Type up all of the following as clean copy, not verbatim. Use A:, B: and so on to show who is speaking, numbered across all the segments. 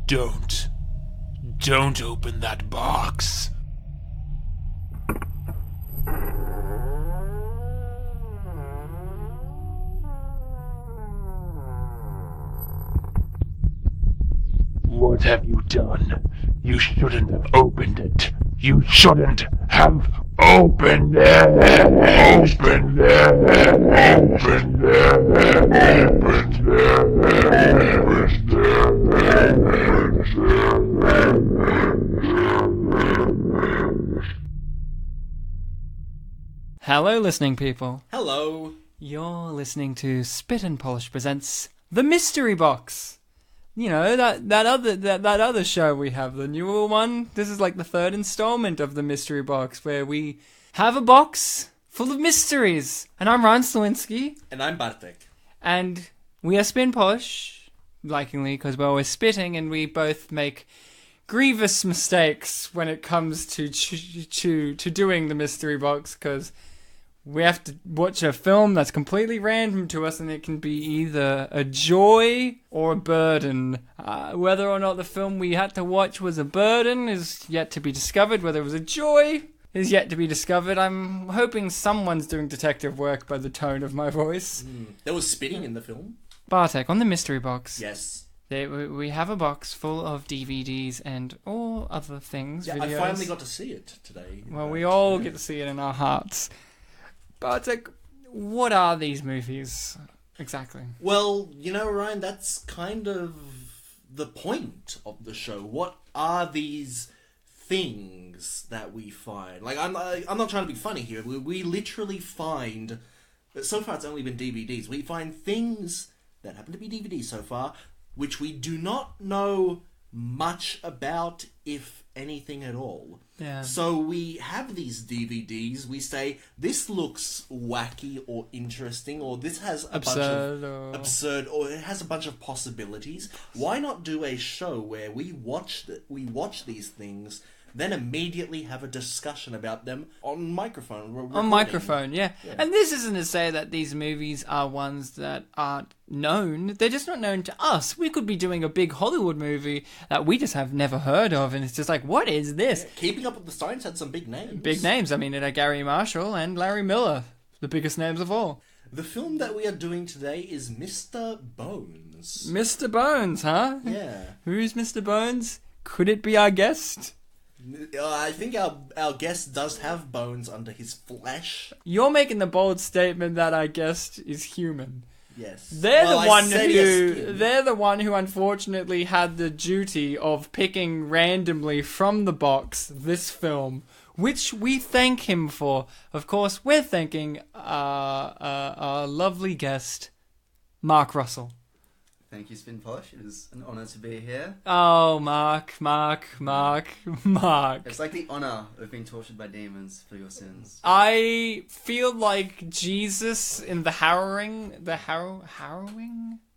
A: Don't. Don't open that box. What have you done? You shouldn't have opened it. You shouldn't have opened it. Opened it. Opened it.
B: Hello, listening people.
C: Hello.
B: You're listening to Spit and Polish presents The Mystery Box. You know, that other show we have, the newer one. This is like the third installment of The Mystery Box, where we have a box full of mysteries. And I'm Ryan Slawinski.
C: And I'm Bartek.
B: And we are Spin Polish, likingly, because we're always spitting, and we both make grievous mistakes when it comes to doing the Mystery Box, because we have to watch a film that's completely random to us, and it can be either a joy or a burden. Whether or not the film we had to watch was a burden is yet to be discovered. Whether it was a joy is yet to be discovered. I'm hoping someone's doing detective work by the tone of my voice.
C: There was spitting in the film.
B: Bartek, on the Mystery Box.
C: Yes.
B: We have a box full of DVDs and all other things.
C: Yeah,
B: videos.
C: I finally got to see it today.
B: Well, we all get to see it in our hearts. Bartek, what are these movies exactly?
C: Well, you know, Ryan, that's kind of the point of the show. What are these things that we find? Like, I'm not trying to be funny here. We literally find, so far it's only been DVDs, we find things that happen to be DVDs so far, which we do not know much about, if anything at all.
B: Yeah.
C: So we have these DVDs, we say, this looks wacky or interesting, or this has a absurd, or it has a bunch of possibilities. Why not do a show where we watch these things, then immediately have a discussion about them on microphone.
B: On microphone, yeah. And this isn't to say that these movies are ones that aren't known. They're just not known to us. We could be doing a big Hollywood movie that we just have never heard of, and it's just like, what is this?
C: Yeah, Keeping Up with the Science had some big names.
B: Big names. I mean, it had Gary Marshall and Larry Miller, the biggest names of all.
C: The film that we are doing today is Mr. Bones.
B: Mr. Bones, huh?
C: Yeah.
B: Who's Mr. Bones? Could it be our guest?
C: I think our guest does have bones under his flesh.
B: You're making the bold statement that our guest is human.
C: Yes.
B: They're the one who unfortunately had the duty of picking randomly from the box this film, which we thank him for. Of course, we're thanking our lovely guest, Mark Russell.
D: Thank you, Spin Polish. It is an honour to be here.
B: Oh, Mark.
D: It's like the honour of being tortured by demons for your sins.
B: I feel like Jesus in the harrowing?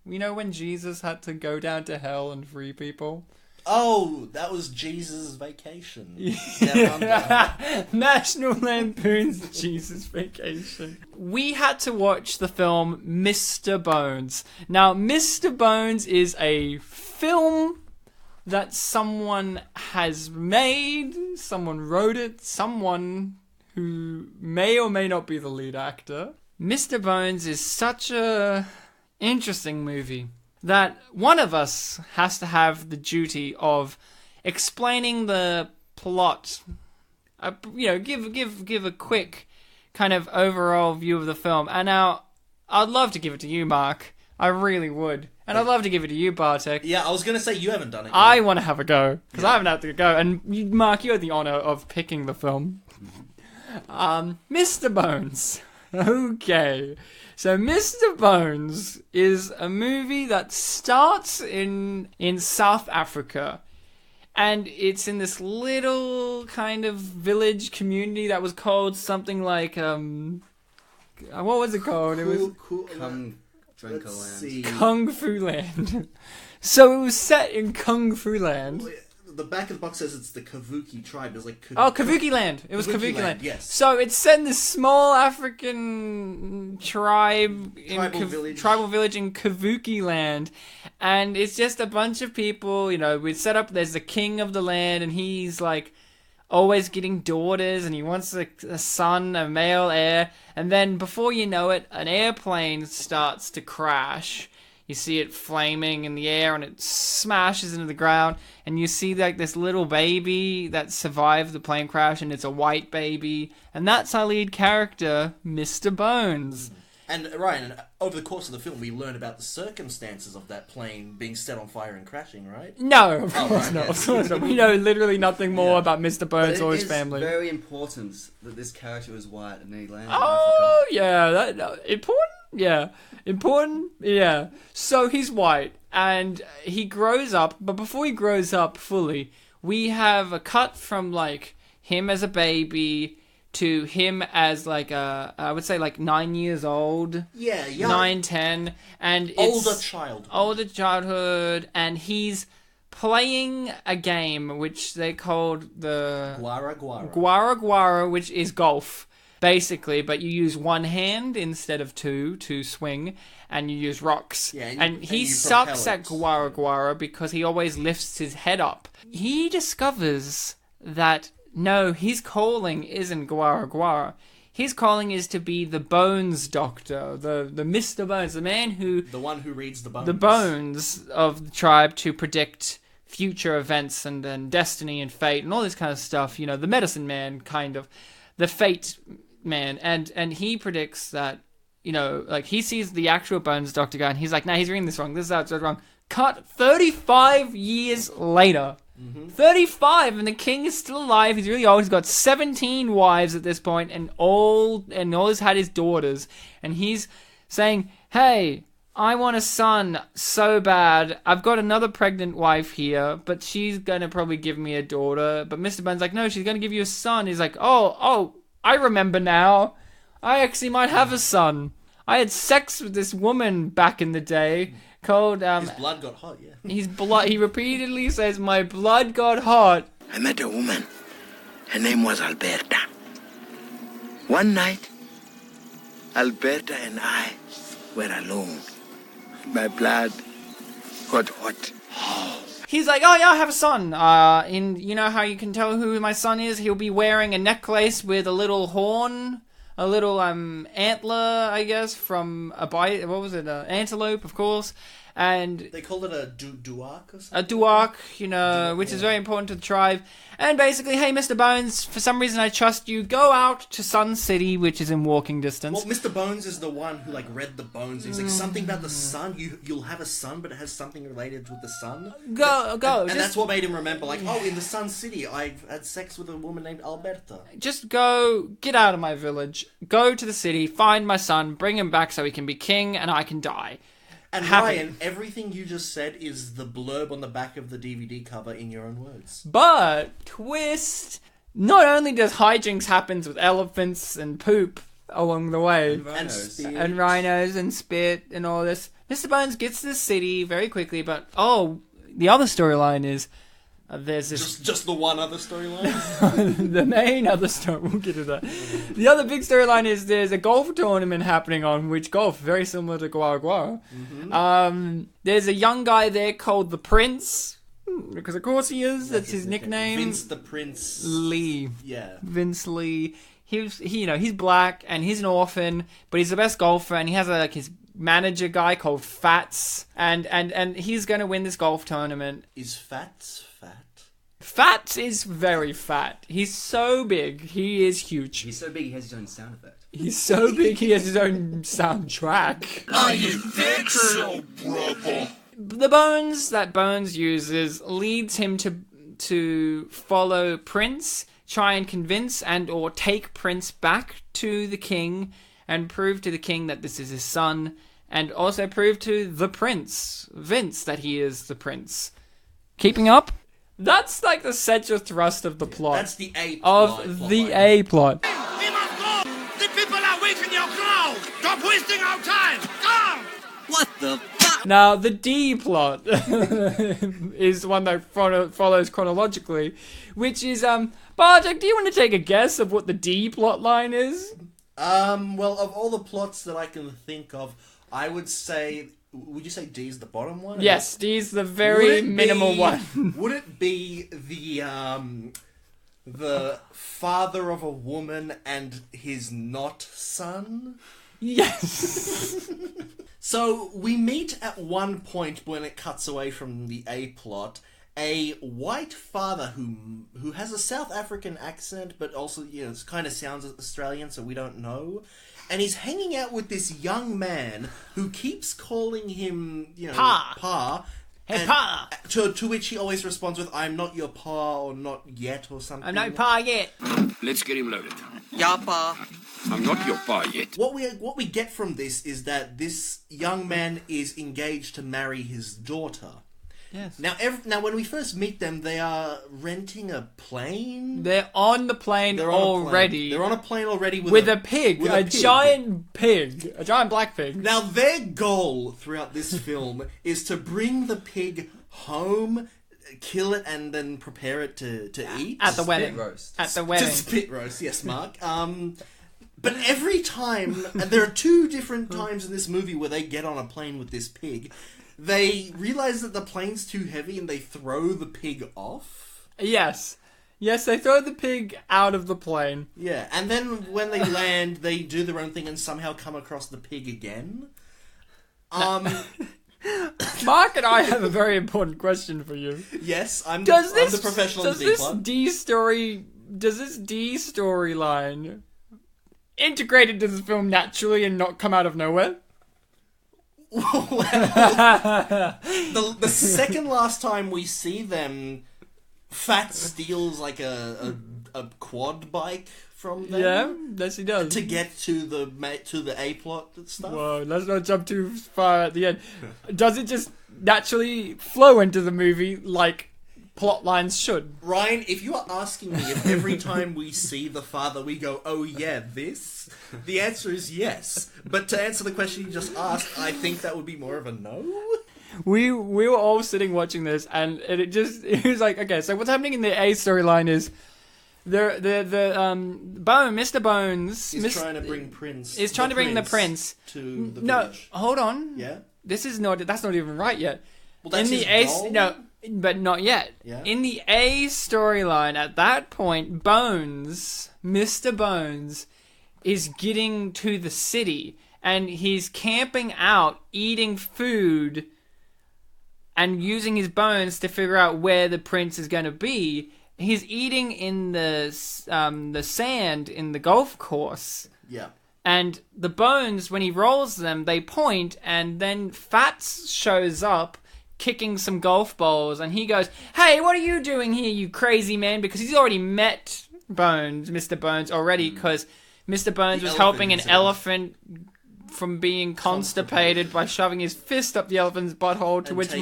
B: You know when Jesus had to go down to hell and free people?
C: Oh, that was Jesus' Vacation.
B: National Lampoon's Jesus Vacation. We had to watch the film Mr. Bones. Now, Mr. Bones is a film that someone has made, someone wrote it, someone who may or may not be the lead actor. Mr. Bones is such a interesting movie that one of us has to have the duty of explaining the plot. Give a quick kind of overall view of the film. And now, I'd love to give it to you, Mark. I really would. And I'd love to give it to you, Bartek.
C: Yeah, I was going to say you haven't done it yet.
B: I want to have a go, because I haven't had to go. And Mark, you had the honour of picking the film. Mr. Bones. Okay. So Mr. Bones is a movie that starts in South Africa. And it's in this little kind of village community that was called something like, what was it called? It was
D: Drinkerland.
B: Kung Fu Land. So it was set in Kung Fu Land.
C: the back of the box says it's the Kavuki tribe. It's like
B: Kavuki land. It was Kavuki land.
C: Yes.
B: So it's set in this small African tribal village in Kavuki land, and it's just a bunch of people. You know, we set up. There's the king of the land, and he's like always getting daughters, and he wants a son, a male heir. And then before you know it, an airplane starts to crash. You see it flaming in the air, and it smashes into the ground. And you see like this little baby that survived the plane crash, and it's a white baby. And that's our lead character, Mr. Bones.
C: And Ryan, over the course of the film, we learn about the circumstances of that plane being set on fire and crashing, right?
B: No, of course not. Of course not. We know literally nothing more about Mr. Bones or his family.
D: It's very important that this character is white and he lands in
B: Oh,
D: Africa.
B: yeah. Important? Yeah. Important? Yeah. So he's white, and he grows up, but before he grows up fully, we have a cut from, like, him as a baby to him as, like, I would say, like, 9 years old.
C: Yeah, young.
B: 9, 10. And it's... Older childhood. And he's playing a game which they called the...
C: Guara
B: Guara, which is golf, basically. But you use one hand instead of two to swing, and you use rocks.
C: Yeah,
B: and he sucks at Guara because he always lifts his head up. He discovers that... No, his calling isn't Guara. His calling is to be the Bones Doctor, the Mr. Bones, the man who...
C: The one who reads the bones.
B: The bones of the tribe to predict future events and destiny and fate and all this kind of stuff. You know, the medicine man, kind of. The fate man. And he predicts that, you know, like, he sees the actual Bones Doctor guy, and he's like, nah, he's reading this wrong. This is how it's wrong. Cut 35 years later. 35, and the king is still alive. He's really old. He's got 17 wives at this point, and all he's had his daughters. And he's saying, hey, I want a son so bad. I've got another pregnant wife here, but she's going to probably give me a daughter. But Mr. Bones like, no, she's going to give you a son. He's like, oh, I remember now. I actually might have a son. I had sex with this woman back in the day. Called,
C: his blood got hot, yeah.
B: He repeatedly says, my blood got hot.
E: I met a woman. Her name was Alberta. One night, Alberta and I were alone. My blood got hot.
B: He's like, oh yeah, I have a son. You know how you can tell who my son is? He'll be wearing a necklace with a little horn. A little antler, I guess, from antelope, of course, and
C: they called it a duak or something.
B: A duak, you know, which is very important to the tribe. And basically, hey, Mr. Bones, for some reason I trust you. Go out to Sun City, which is in walking distance.
C: Well, Mr. Bones is the one who read the bones. He's like, something about the sun. You'll have a son, but it has something related with the sun.
B: Go.
C: And that's what made him remember. Like, in the Sun City, I had sex with a woman named Alberta.
B: Just go, get out of my village, go to the city, find my son, bring him back so he can be king, and I can die.
C: And Ryan, everything you just said is the blurb on the back of the DVD cover in your own words.
B: But, twist, not only does hijinks happen with elephants and poop along the way, and rhinos and spit and all this, Mr. Bones gets to the city very quickly, but, the other storyline is, there's this...
C: Just the one other storyline?
B: The main other story, we'll get to that. The other big storyline is there's a golf tournament happening on which golf, very similar to Guara Guara. There's a young guy there called the Prince, because of course he is, that's his nickname.
C: Vince the Prince
B: Lee.
C: Yeah.
B: Vince Lee. He's black and he's an orphan, but he's the best golfer, and he has his manager guy called Fats, and he's going to win this golf tournament.
C: Is Fats fat?
B: Fats is very fat. He's so big. He is huge.
D: He's so big he has his own sound effect.
B: He's so big he has his own soundtrack.
E: I think so, brother.
B: The bones that Bones uses leads him to follow Prince, try and convince or take Prince back to the king, and prove to the king that this is his son, and also prove to the prince, Vince, that he is the prince. Keeping up? That's like the central thrust of the plot.
C: That's the A plot.
B: A plot.
E: We must go! The people are waiting in your crowd! Stop wasting our time! Come! What the fuck?
B: Now, the D plot is one that follows chronologically, which is, Bartek, do you want to take a guess of what the D plot line is?
C: Well, of all the plots that I can think of, I would say... Would you say D is the bottom one?
B: Yes, D is the very minimal one.
C: Would it be the father of a woman and his not son?
B: Yes.
C: So we meet at one point when it cuts away from the A plot, a white father who has a South African accent, but also, you know, kind of sounds Australian, so we don't know. And he's hanging out with this young man who keeps calling him, you know, Pa.
B: Hey, Pa!
C: To which he always responds with, I'm not your Pa, or not yet, or something.
B: I'm not your Pa yet.
A: Let's get him loaded.
D: Yeah, Pa.
A: I'm not your pa yet.
C: What we get from this is that this young man is engaged to marry his daughter.
B: Yes.
C: Now, when we first meet them, they are renting a plane.
B: They're on the plane already.
C: They're on a plane already
B: with a pig.
C: With
B: a giant pig. A giant black pig.
C: Now, their goal throughout this film is to bring the pig home, kill it, and then prepare it to eat.
B: At the wedding.
D: Spit roast.
B: At the wedding.
C: To spit roast, yes, Mark. But every time, and there are two different times in this movie where they get on a plane with this pig, they realize that the plane's too heavy and they throw the pig off.
B: Yes. Yes, they throw the pig out of the plane.
C: Yeah, and then when they land, they do their own thing and somehow come across the pig again.
B: Mark and I have a very important question for you.
C: Yes, I'm the professional in the D plot.
B: Does this D storyline integrate into the film naturally and not come out of nowhere?
C: Well, the second last time we see them, Fat steals like a quad bike from them.
B: Yeah, yes he does.
C: To get to the A plot stuff.
B: Whoa, let's not jump too far at the end. Does it just naturally flow into the movie like plot lines should?
C: Ryan, if you are asking me if every time we see the father we go, oh yeah, this, the answer is yes. But to answer the question you just asked, I think that would be more of a no.
B: We were all sitting watching this, and it was like, okay, so what's happening in the A storyline is Mr. Bones
C: is trying to bring
B: the prince
C: to the
B: No,
C: village.
B: hold on.
C: Yeah.
B: That's not even right yet.
C: Well, that's
B: in the
C: his
B: A,
C: goal?
B: no, but not yet.
C: Yeah.
B: In the A storyline, at that point, Mr. Bones, is getting to the city, and he's camping out, eating food, and using his bones to figure out where the prince is going to be. He's eating in the sand in the golf course.
C: Yeah.
B: And the bones, when he rolls them, they point, and then Fats shows up, kicking some golf balls, and he goes, "Hey, what are you doing here, you crazy man?" Because he's already met Mr. Bones already, because Mr. Bones was helping an elephant from being constipated by shoving his fist up the elephant's butthole, to which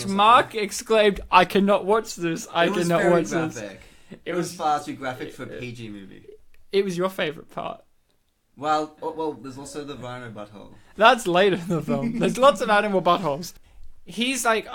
B: Mark exclaimed, "I cannot watch this. I cannot watch this."
D: It was far too graphic for a PG movie.
B: It was your favourite part.
D: Well, there's also the rhino butthole.
B: That's later in the film. There's lots of animal buttholes. He's like,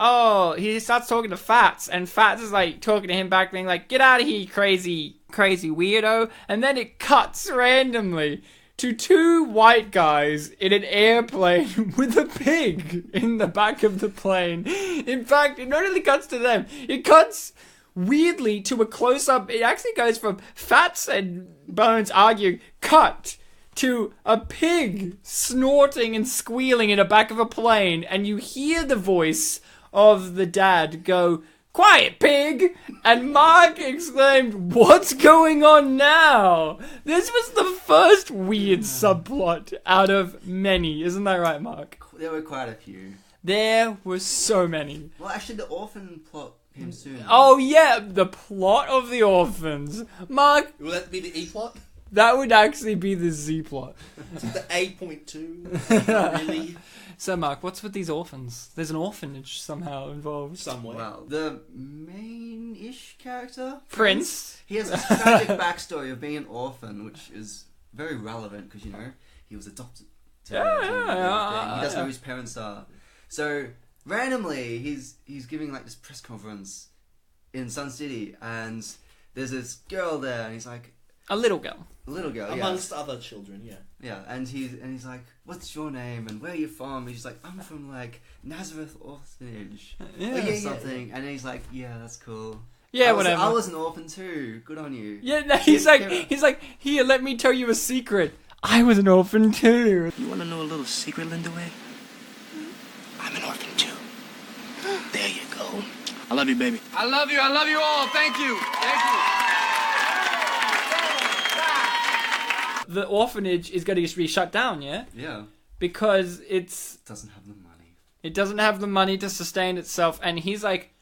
B: he starts talking to Fats, and Fats is like talking to him back, being like, "Get out of here, you crazy weirdo." And then it cuts randomly to two white guys in an airplane with a pig in the back of the plane. In fact, it not only cuts to them, it cuts weirdly to a close-up. It actually goes from Fats and Bones arguing, cut to a pig snorting and squealing in the back of a plane, and you hear the voice of the dad go, "Quiet, pig!" And Mark exclaimed, "What's going on now?" This was the first weird subplot out of many. Isn't that right, Mark?
D: There were quite a few.
B: There were so many.
D: Well, actually, the orphan plot came soon.
B: Oh, yeah, the plot of the Orphans. Mark,
C: Will that be the E plot?
B: that would actually be the Z plot.
C: The 8.2? Not really.
B: So, Mark, what's with these orphans? There's an orphanage somehow involved.
C: Somewhere.
D: Well, the main-ish character,
B: Prince.
D: he has a tragic backstory of being an orphan, which is very relevant because, you know, he was adopted. He doesn't know who his parents are. So randomly, he's giving like this press conference in Sun City, and there's this girl there, and he's like,
B: A little girl.
C: Amongst other children, yeah.
D: Yeah, and he's like, "What's your name and where are you from?" And she's like, "I'm from like Nazareth Orphanage, or something." And then he's like, "Yeah, that's cool.
B: Yeah,
D: I
B: whatever.
D: was an orphan too. Good on you."
B: Yeah, no, he's like, here, let me tell you a secret. I was an orphan too.
E: You want to know a little secret, Linda Way? I'm an orphan too. There you go.
F: I love you, baby. I love you all. Thank you.
B: The orphanage is going to be shut down, yeah?
D: Yeah.
B: Because
D: It doesn't have the money.
B: it doesn't have the money to sustain itself, and he's like,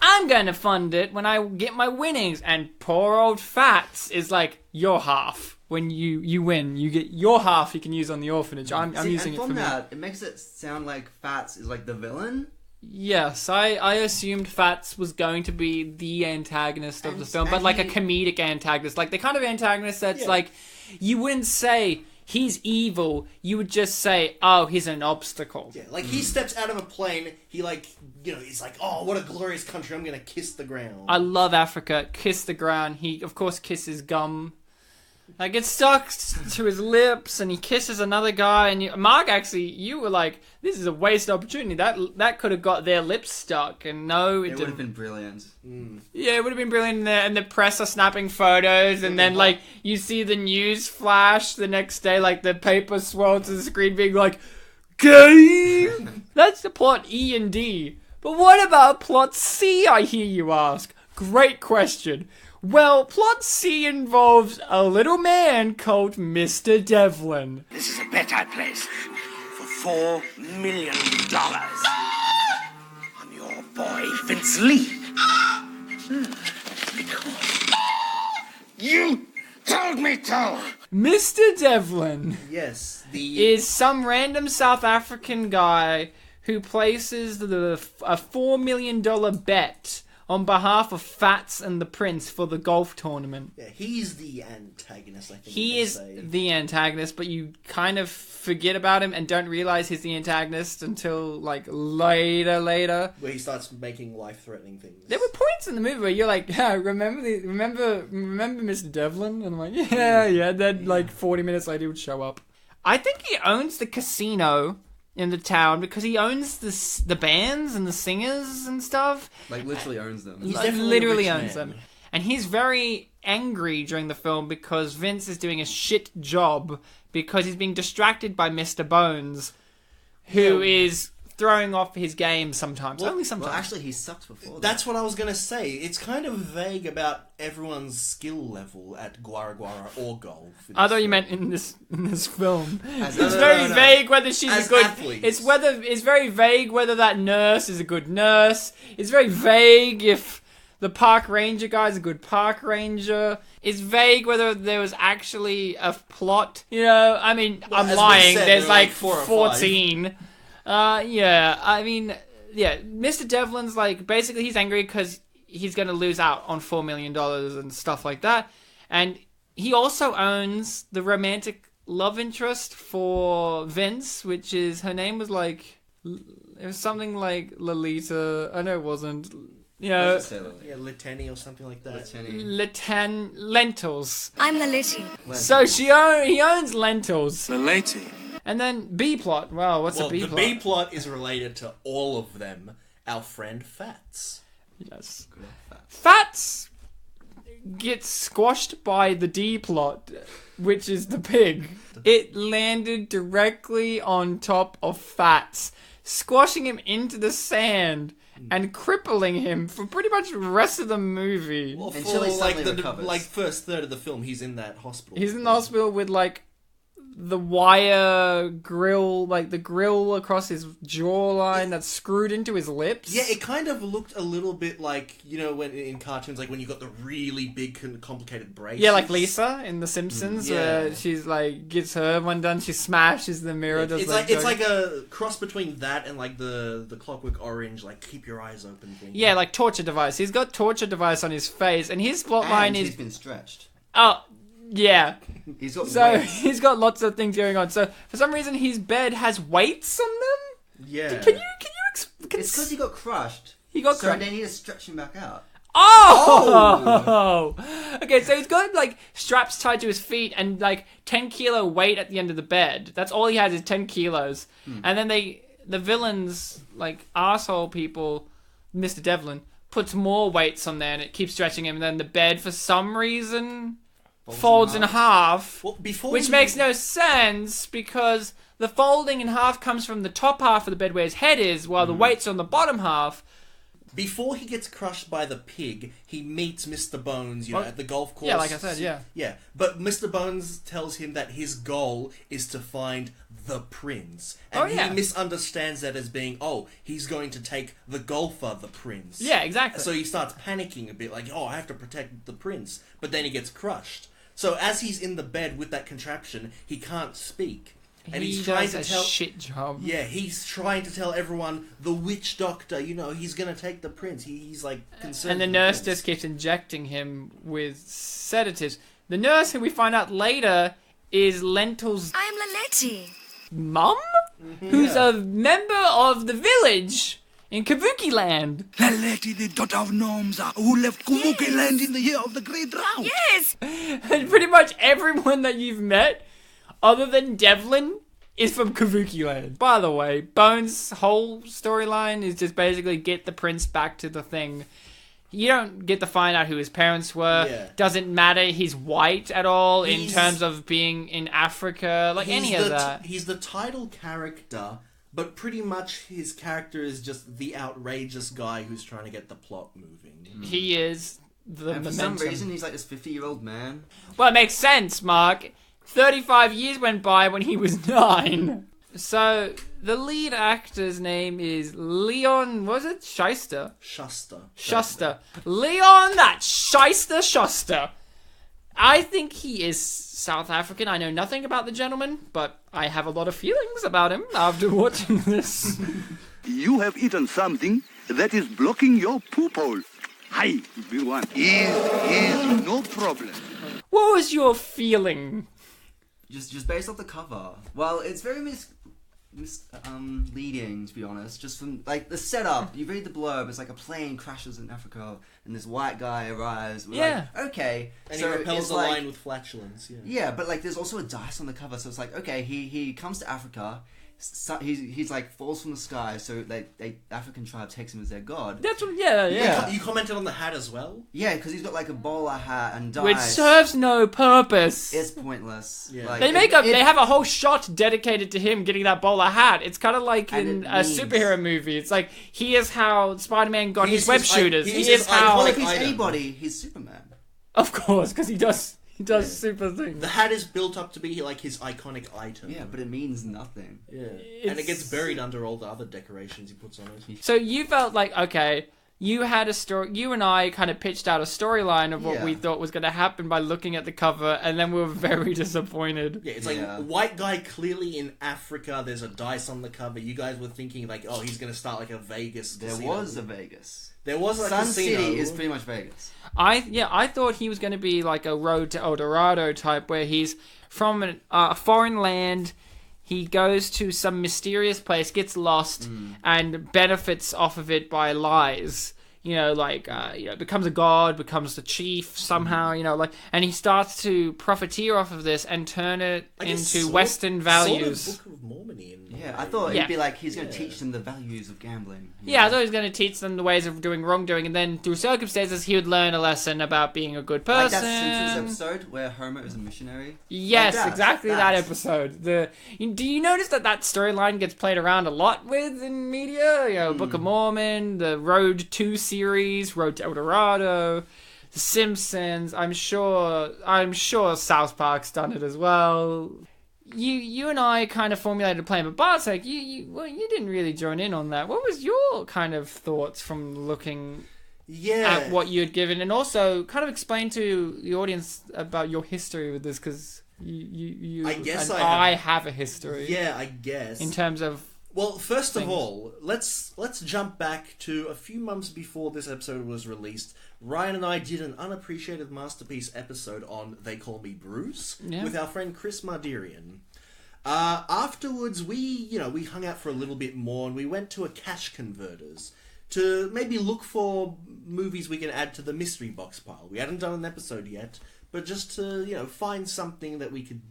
B: I'm going to fund it when I get my winnings. And poor old Fats is like, your half. When you win, you get your half you can use on the orphanage. I'm using it for me.
D: It makes it sound like Fats is like the villain.
B: Yes, I assumed Fats was going to be the antagonist of the film, but like a comedic antagonist. Like the kind of antagonist that's like, you wouldn't say he's evil, you would just say, oh, he's an obstacle.
C: Yeah, like he steps out of a plane, he like, he's like, oh, what a glorious country, I'm gonna kiss the ground.
B: I love Africa, kiss the ground. He, of course, kisses gum. Like, it stuck to his lips, and he kisses another guy, and Mark, actually, you were like, this is a wasted opportunity. That could have got their lips stuck, and no, it didn't.
D: Would have been brilliant.
B: Yeah, it would have been brilliant, and the press are snapping photos, and then, like, you see the news flash the next day, like, the paper swirl to the screen being like, gay! That's the plot E and D. But what about plot C, I hear you ask? Great question. Well, plot C involves a little man called Mr. Devlin.
E: This is a bet I placed for $4 million on your boy Vince Lee. Because you told me to.
B: Mr. Devlin
C: Yes,
B: is some random South African guy who places a $4 million bet on behalf of Fats and the Prince for the golf tournament.
C: Yeah, he's the antagonist, I think.
B: He is the antagonist, but you kind of forget about him and don't realize he's the antagonist until, like, later.
C: Where he starts making life-threatening things.
B: There were points in the movie where you're like, yeah, remember Mr. Devlin? And I'm like, yeah. Then, like, 40 minutes later, he would show up. I think he owns the casino in the town because he owns the bands and the singers and stuff.
D: Like, literally owns them.
C: He's
B: Like,
C: definitely
B: literally
C: a rich
B: owns
C: man.
B: them. And he's very angry during the film because Vince is doing a shit job because he's being distracted by Mr. Bones, who is throwing off his game sometimes. Only sometimes.
D: Well, actually, he sucked before.
C: That's what I was going to say. It's kind of vague about everyone's skill level at Guara Guara or golf.
B: I thought you meant in this film.
D: As-
B: It's
D: no,
B: very
D: no.
B: vague whether she's
C: As
B: a good.
C: athletes.
B: It's very vague whether that nurse is a good nurse. It's very vague if the park ranger guy's a good park ranger. It's vague whether there was actually a plot. You know, I mean,
C: Well,
B: I'm
C: as we
B: lying.
C: said,
B: There's
C: there are
B: like
C: like 4 or 5.
B: 14. Yeah. I mean, yeah. Mr. Devlin's like basically he's angry because he's going to lose out on $4 million and stuff like that, and he also owns the romantic love interest for Vince, which is her name was like it was something like Lolita. I know it wasn't. You know,
C: Yeah, Litany or something like that.
B: lentils.
G: I'm the Litty.
B: So he owns lentils.
F: The lady.
B: And then B plot. Wow, what's
C: Well,
B: a B
C: the
B: plot?
C: B plot is related to all of them. Our friend Fats.
B: Yes. Fats gets squashed by the D plot, which is the pig. It landed directly on top of Fats, squashing him into the sand and crippling him for pretty much the rest of the movie.
C: Well,
D: And
C: for
D: Chili
C: like
D: suddenly
C: the
D: recovers.
C: like first third of the film, he's in that hospital.
B: He's in the hospital with like the wire grill, like the grill across his jawline that's screwed into his lips.
C: Yeah, it kind of looked a little bit like, when in cartoons, like when you got the really big, complicated braces.
B: Yeah, like Lisa in The Simpsons, where
C: Yeah.
B: she's like gets her one done, she smashes the mirror. Does
C: It's like a cross between that and like the Clockwork Orange, like keep your eyes open thing.
B: yeah, like torture device. He's got torture device on his face, and his plot
D: And
B: line
D: he's
B: is
D: been stretched.
B: yeah.
D: He's got
B: So
D: weight.
B: he's got lots of things going on. So for some reason, his bed has weights on them.
C: Yeah.
B: Can you
D: It's because he got crushed.
B: He got
D: so
B: crushed.
D: they need to stretch him back out.
B: Oh! Okay, so he's got like straps tied to his feet and like 10-kilo weight at the end of the bed. That's all he has is 10 kilos. And then the villains, like asshole people, Mr. Devlin, puts more weights on there and it keeps stretching him. And then the bed, for some reason, folds in half,
C: Well,
B: which makes no sense because the folding in half comes from the top half of the bed where his head is, while the weight's on the bottom half.
C: Before he gets crushed by the pig, he meets Mr. Bones, at the golf course.
B: Yeah, like I said, yeah.
C: Yeah, but Mr. Bones tells him that his goal is to find the prince. And he misunderstands that as being, he's going to take the golfer, the prince.
B: Yeah, exactly.
C: So he starts panicking a bit, like, I have to protect the prince. But then he gets crushed. So as he's in the bed with that contraption, he can't speak. And
B: he
C: he's trying
B: does
C: to
B: a
C: tell
B: shit job.
C: Yeah, he's trying to tell everyone the witch doctor, he's gonna take the prince. He's like concerned.
B: And the nurse just keeps injecting him with sedatives. The nurse, who we find out later, is Lentil's
G: I'm Laletti.
B: mum, who's a member of the village in Kabuki Land.
E: Laletti, the daughter of Gnomes, who left Kabuki Land in the year of the Great Drought.
G: Yes.
B: And pretty much everyone that you've met, other than Devlin, is from Kabuki Land. By the way, Bones' whole storyline is just basically get the prince back to the thing. You don't get to find out who his parents were.
C: Yeah.
B: Doesn't matter he's white at all in terms of being in Africa, any of that.
C: He's the title character, but pretty much his character is just the outrageous guy who's trying to get the plot moving.
B: He is the
D: And for
B: momentum.
D: some reason, he's like this 50-year-old man.
B: Well, it makes sense, Mark. 35 years went by when he was 9. So, the lead actor's name is Leon, was it? Schuster?
C: Schuster.
B: Leon, that Schuster. I think he is South African. I know nothing about the gentleman, but I have a lot of feelings about him after watching this.
E: You have eaten something that is blocking your poop hole. Hi, everyone. Is no problem.
B: What was your feeling?
D: Just based off the cover. Well, it's very leading, to be honest. Just from the setup, you read the blurb. It's like a plane crashes in Africa, and this white guy arrives. We're okay.
C: And
D: so
C: he repels
D: it's
C: the line with flatulence.
D: Yeah, but there's also a dice on the cover, so it's like, okay, he comes to Africa. So he's falls from the sky, so they African tribe takes him as their god.
B: That's what, yeah.
C: You commented on the hat as well?
D: Yeah, because he's got a bowler hat and dice.
B: Which serves no purpose.
D: It's pointless.
C: Yeah.
B: They have a whole shot dedicated to him getting that bowler hat. It's kind of like in a superhero movie. It's like, here's how Spider-Man got his web shooters.
C: he's
D: Well, if
C: iconic
D: he's
C: item.
D: anybody, he's Superman.
B: Of course, because he does super things.
C: The hat is built up to be his iconic item.
D: Yeah, but it means nothing.
C: Yeah. And it gets buried under all the other decorations he puts on it.
B: So you felt like, okay, you had a story. You and I kind of pitched out a storyline of what we thought was going to happen by looking at the cover, and then we were very disappointed.
C: Yeah, it's white guy clearly in Africa. There's a dice on the cover. You guys were thinking he's going to start a Vegas casino.
D: There was a Vegas.
C: There was a
D: Sun
C: casino.
D: City is pretty much Vegas.
B: I thought he was going to be like a Road to El Dorado type, where he's from a foreign land. He goes to some mysterious place, gets lost, and benefits off of it by lies. Becomes a god, becomes the chief somehow, and he starts to profiteer off of this and turn it into Western values.
C: Sort of Book of Mormon.
D: Yeah, I thought it'd be he's going to teach them the values of gambling.
B: Yeah, I thought he was going to teach them the ways of doing wrongdoing, and then through circumstances, he would learn a lesson about being a good person.
D: Like that Simpsons episode where Homer is a missionary.
B: Yes, exactly that episode. Do you notice that storyline gets played around a lot with in media? Book of Mormon, the Road to series, Road to El Dorado, The Simpsons. I'm sure South Park's done it as well. You and I kind of formulated a plan, but Bartek, you didn't really join in on that. What was your kind of thoughts from looking at what you had given, and also kind of explain to the audience about your history with this, because I have a history.
C: Yeah, I guess.
B: In terms of
C: first of all, let's jump back to a few months before this episode was released. Ryan and I did an unappreciated masterpiece episode on They Call Me Bruce with our friend Chris Mardirian. Afterwards, we hung out for a little bit more, and we went to a cash converters to maybe look for movies we can add to the mystery box pile. We hadn't done an episode yet, but just to, find something that we could,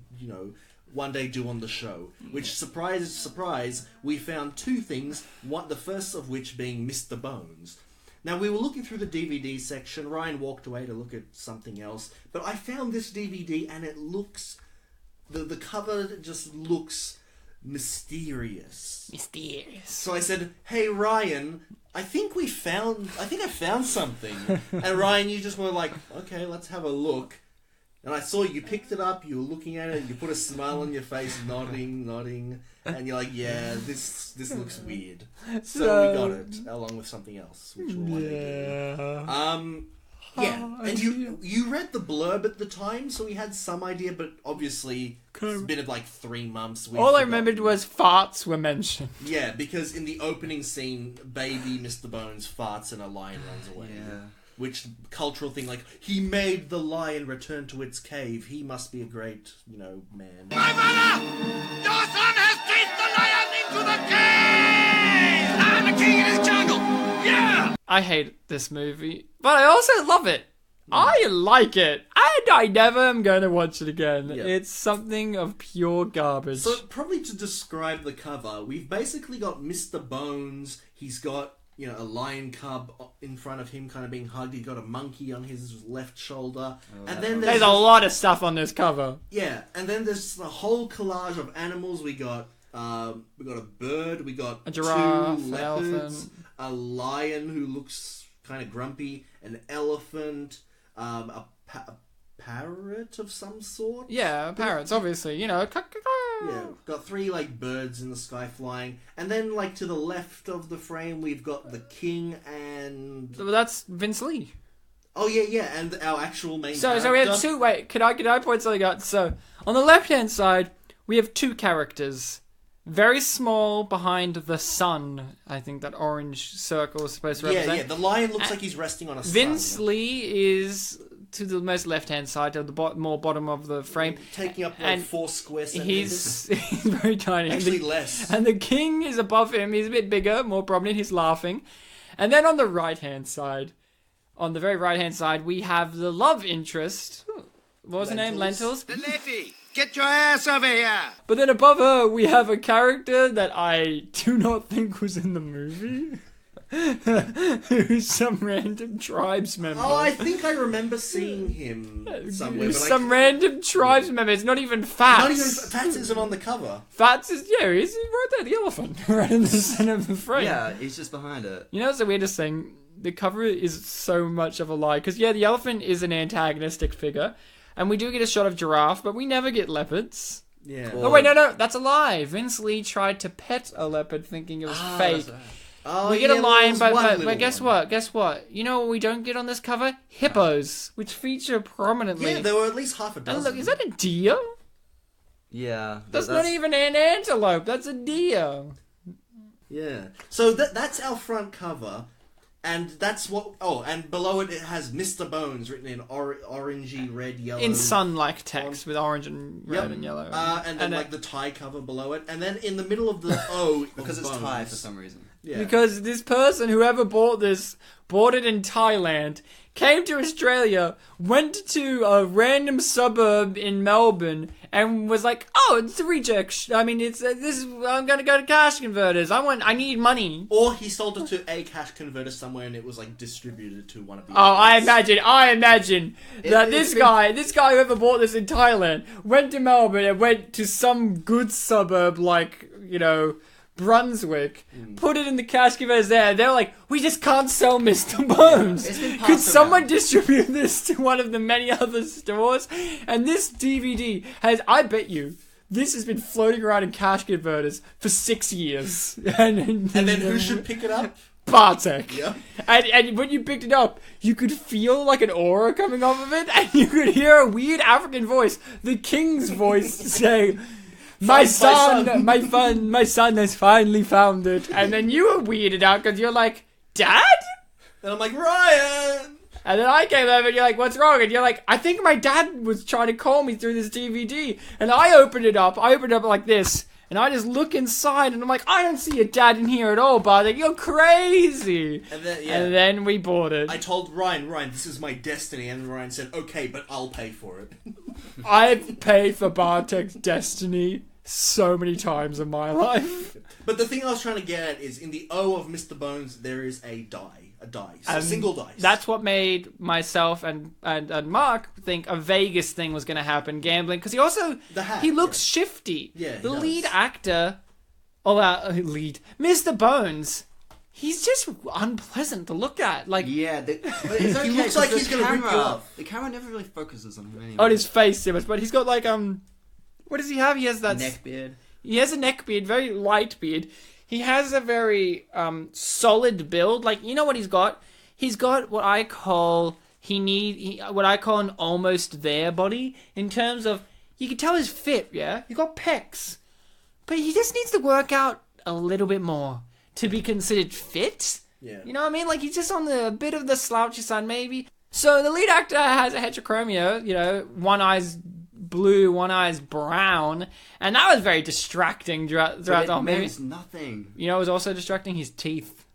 C: one day do on the show. Which, surprise, we found two things, the first of which being Mr. Bones. Now, we were looking through the DVD section. Ryan walked away to look at something else, but I found this DVD, and it looks... The cover just looks mysterious. So I said, "Hey Ryan, I think I found something." And Ryan, you just were like, "Okay, let's have a look." And I saw you picked it up, you were looking at it, you put a smile on your face, nodding, and you're like, "Yeah, this looks weird." So we got it, along with something else, which we'll one day do. And you read the blurb at the time, so we had some idea, but obviously it's been like 3 months.
B: All I remembered was farts were mentioned.
C: Yeah, because in the opening scene, baby Mr. Bones farts and a lion runs away.
D: Yeah.
C: Which cultural thing, like, he made the lion return to its cave. He must be a great, man.
F: My mother! Your son has chased the lion into the cave! I'm the king of this jungle! Yeah!
B: I hate this movie, but I also love it. I like it, and I never am going to watch it again.
C: Yeah.
B: It's something of pure garbage.
C: So, probably to describe the cover, we've basically got Mr. Bones. He's got, a lion cub in front of him kind of being hugged. He's got a monkey on his left shoulder. And then
B: There's a lot of stuff on this cover.
C: Yeah, and then there's a whole collage of animals. We got a bird, we got
B: A giraffe,
C: 2
B: an
C: leopards,
B: elephant.
C: a lion who looks kind of grumpy, an elephant, a parrot of some sort.
B: Yeah, parrots, obviously.
C: Yeah, got 3 birds in the sky flying, and then to the left of the frame we've got the king and
B: Well, that's Vince Lee.
C: oh yeah, and our actual main.
B: So we have 2. Wait, can I point something out? So on the left hand side, we have 2 characters. Very small behind the sun. I think that orange circle is supposed to represent.
C: Yeah. The lion looks like he's resting on a
B: Vince
C: sun.
B: Lee is to the most left-hand side, to the more bottom of the frame,
C: taking up
B: and
C: 4 square centimeters.
B: He's very tiny.
C: Actually, less.
B: And the king is above him. He's a bit bigger, more prominent. He's laughing. And then on the right-hand side, on the very right-hand side, we have the love interest. What was her name? Lentils.
F: The lady! Get your ass over here!
B: But then above her, we have a character that I do not think was in the movie. Who's some random tribes member.
C: Oh, I think I remember seeing him somewhere. But
B: some random tribes member. It's not even Fats.
C: Not even Fats isn't on the cover.
B: Fats is, he's right there, the elephant, right in the center of the frame.
D: Yeah, he's just behind it.
B: You know what's the weirdest thing? The cover is so much of a lie. Because, the elephant is an antagonistic figure. And we do get a shot of giraffe, but we never get leopards.
C: Yeah.
B: Oh, wait, no, that's a lie. Vince Lee tried to pet a leopard thinking it was fake.
C: Oh,
B: We get a lion,
C: there was one
B: but guess
C: little one.
B: what? Guess what? You know what we don't get on this cover? Hippos, which feature prominently.
C: Yeah, there were at least half a
B: And
C: dozen.
B: look, is that a deer?
D: Yeah.
B: That's not even an antelope. That's a deer.
C: Yeah. So that's our front cover. And that's what... Oh, and below it has Mr. Bones written in orangey, red, yellow...
B: In sun-like text with orange and red and yellow.
C: And then the tie cover below it. And then in the middle of the O...
D: Because it's Thai for some reason.
C: Yeah.
B: Because this person, whoever bought this, bought it in Thailand, came to Australia, went to a random suburb in Melbourne, and was like, "Oh, it's a reject. I'm gonna go to cash converters. I need money."
C: Or he sold it to a cash converter somewhere and it was distributed to one of the
B: Oh, I
C: outlets.
B: imagine that this guy, whoever bought this in Thailand, went to Melbourne and went to some good suburb Brunswick, put it in the cash converters there, and they were like, "We just can't sell Mr. Bones.
D: It's been passed
B: Could someone
D: around."
B: distribute this to one of the many other stores?" And this DVD I bet you, this has been floating around in cash converters for 6 years. And
C: then who should pick it up?
B: Bartek.
C: Yeah.
B: And when you picked it up, you could feel like an aura coming off of it, and you could hear a weird African voice, the king's voice, say, My son has finally found it. And then you were weirded out because you're like, Dad?
C: And I'm like, Ryan!
B: And then I came over and you're like, what's wrong? And you're like, I think my dad was trying to call me through this DVD. And I opened it up like this. And I just look inside and I'm like, I don't see your dad in here at all, Bartek. You're crazy.
C: And
B: then we bought it.
C: I told Ryan, this is my destiny. And Ryan said, okay, but I'll pay for it.
B: I've paid for Bartek's Destiny so many times in my life.
C: But the thing I was trying to get at is in the O of Mr. Bones, there is a dice, a single dice.
B: That's what made myself and Mark think a Vegas thing was going to happen, gambling, because he also he looks shifty.
C: Yeah,
B: the lead actor, Mr. Bones. He's just unpleasant to look at. Like,
D: yeah, but it's okay,
C: he looks like he's going to rip you off.
D: The camera never really focuses on him anyway.
B: On his face, so much, but he's got like what does he have? He has that
D: neck beard.
B: He has a neck beard, very light beard. He has a very solid build. Like, you know what he's got? He's got what I call an almost there body in terms of you can tell he's fit. Yeah, he got pecs, but he just needs to work out a little bit more to be considered fit.
C: Yeah,
B: you know what I mean? Like, he's just on the bit of the slouchy side, maybe. So the lead actor has a heterochromia. You know, one eye's blue, one eye's brown, and that was very distracting throughout the whole movie.
D: Means nothing.
B: You know what was also distracting? His teeth.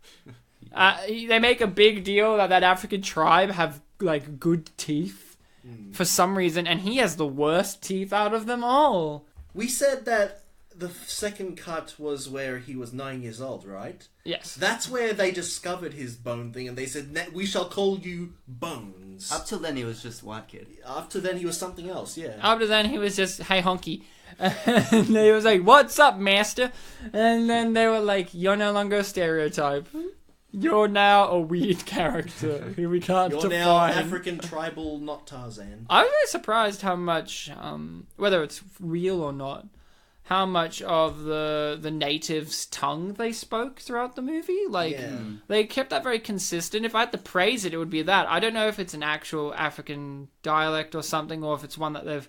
B: They make a big deal that African tribe have like good teeth for some reason, and he has the worst teeth out of them all.
C: We said that the second cut was where he was 9 years old, right?
B: Yes.
C: That's where they discovered his bone thing, and they said, we shall call you Bones.
D: Up till then, he was just white kid.
C: After then, he was something else, yeah.
B: After then, he was just, hey, honky. And they was like, what's up, master? And then they were like, you're no longer a stereotype. You're now a weird character who we can't define.
C: You're now African tribal, not Tarzan.
B: I was very surprised how much, whether it's real or not, how much of the natives' tongue they spoke throughout the movie. Like, they kept that very consistent. If I had to praise it, it would be that. I don't know if it's an actual African dialect or something, or if it's one that they've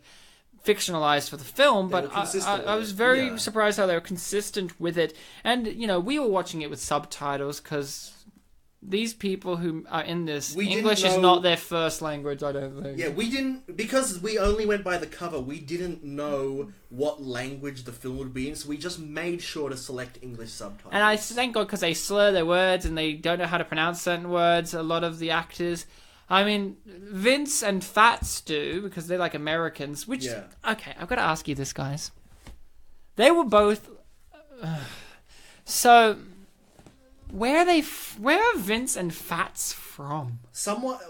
B: fictionalized for the film, but I was very surprised how they were consistent with it. And, you know, we were watching it with subtitles because these people who are in this, English is not their first language, I don't think.
C: Yeah, we didn't, because we only went by the cover, we didn't know what language the film would be in, so we just made sure to select English subtitles.
B: And I thank God, because they slur their words and they don't know how to pronounce certain words, a lot of the actors. I mean, Vince and Fats do, because they're like Americans, which... Yeah. Okay, I've got to ask you this, guys. They were both... so... Where are Vince and Fats from?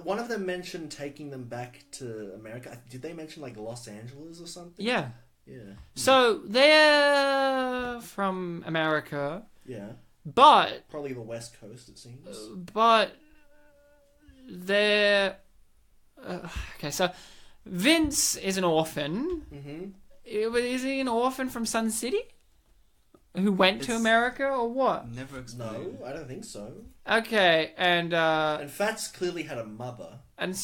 C: One of them mentioned taking them back to America. Did they mention like Los Angeles or something?
B: Yeah.
C: Yeah.
B: So they're from America.
C: Yeah.
B: But
C: probably the West Coast, it seems.
B: But they're okay. So Vince is an orphan. Mm-hmm. Is he an orphan from Sun City? Who went to America or what?
D: Never explained.
C: No, I don't think so.
B: Okay, and
C: Fats clearly had a mother.
B: And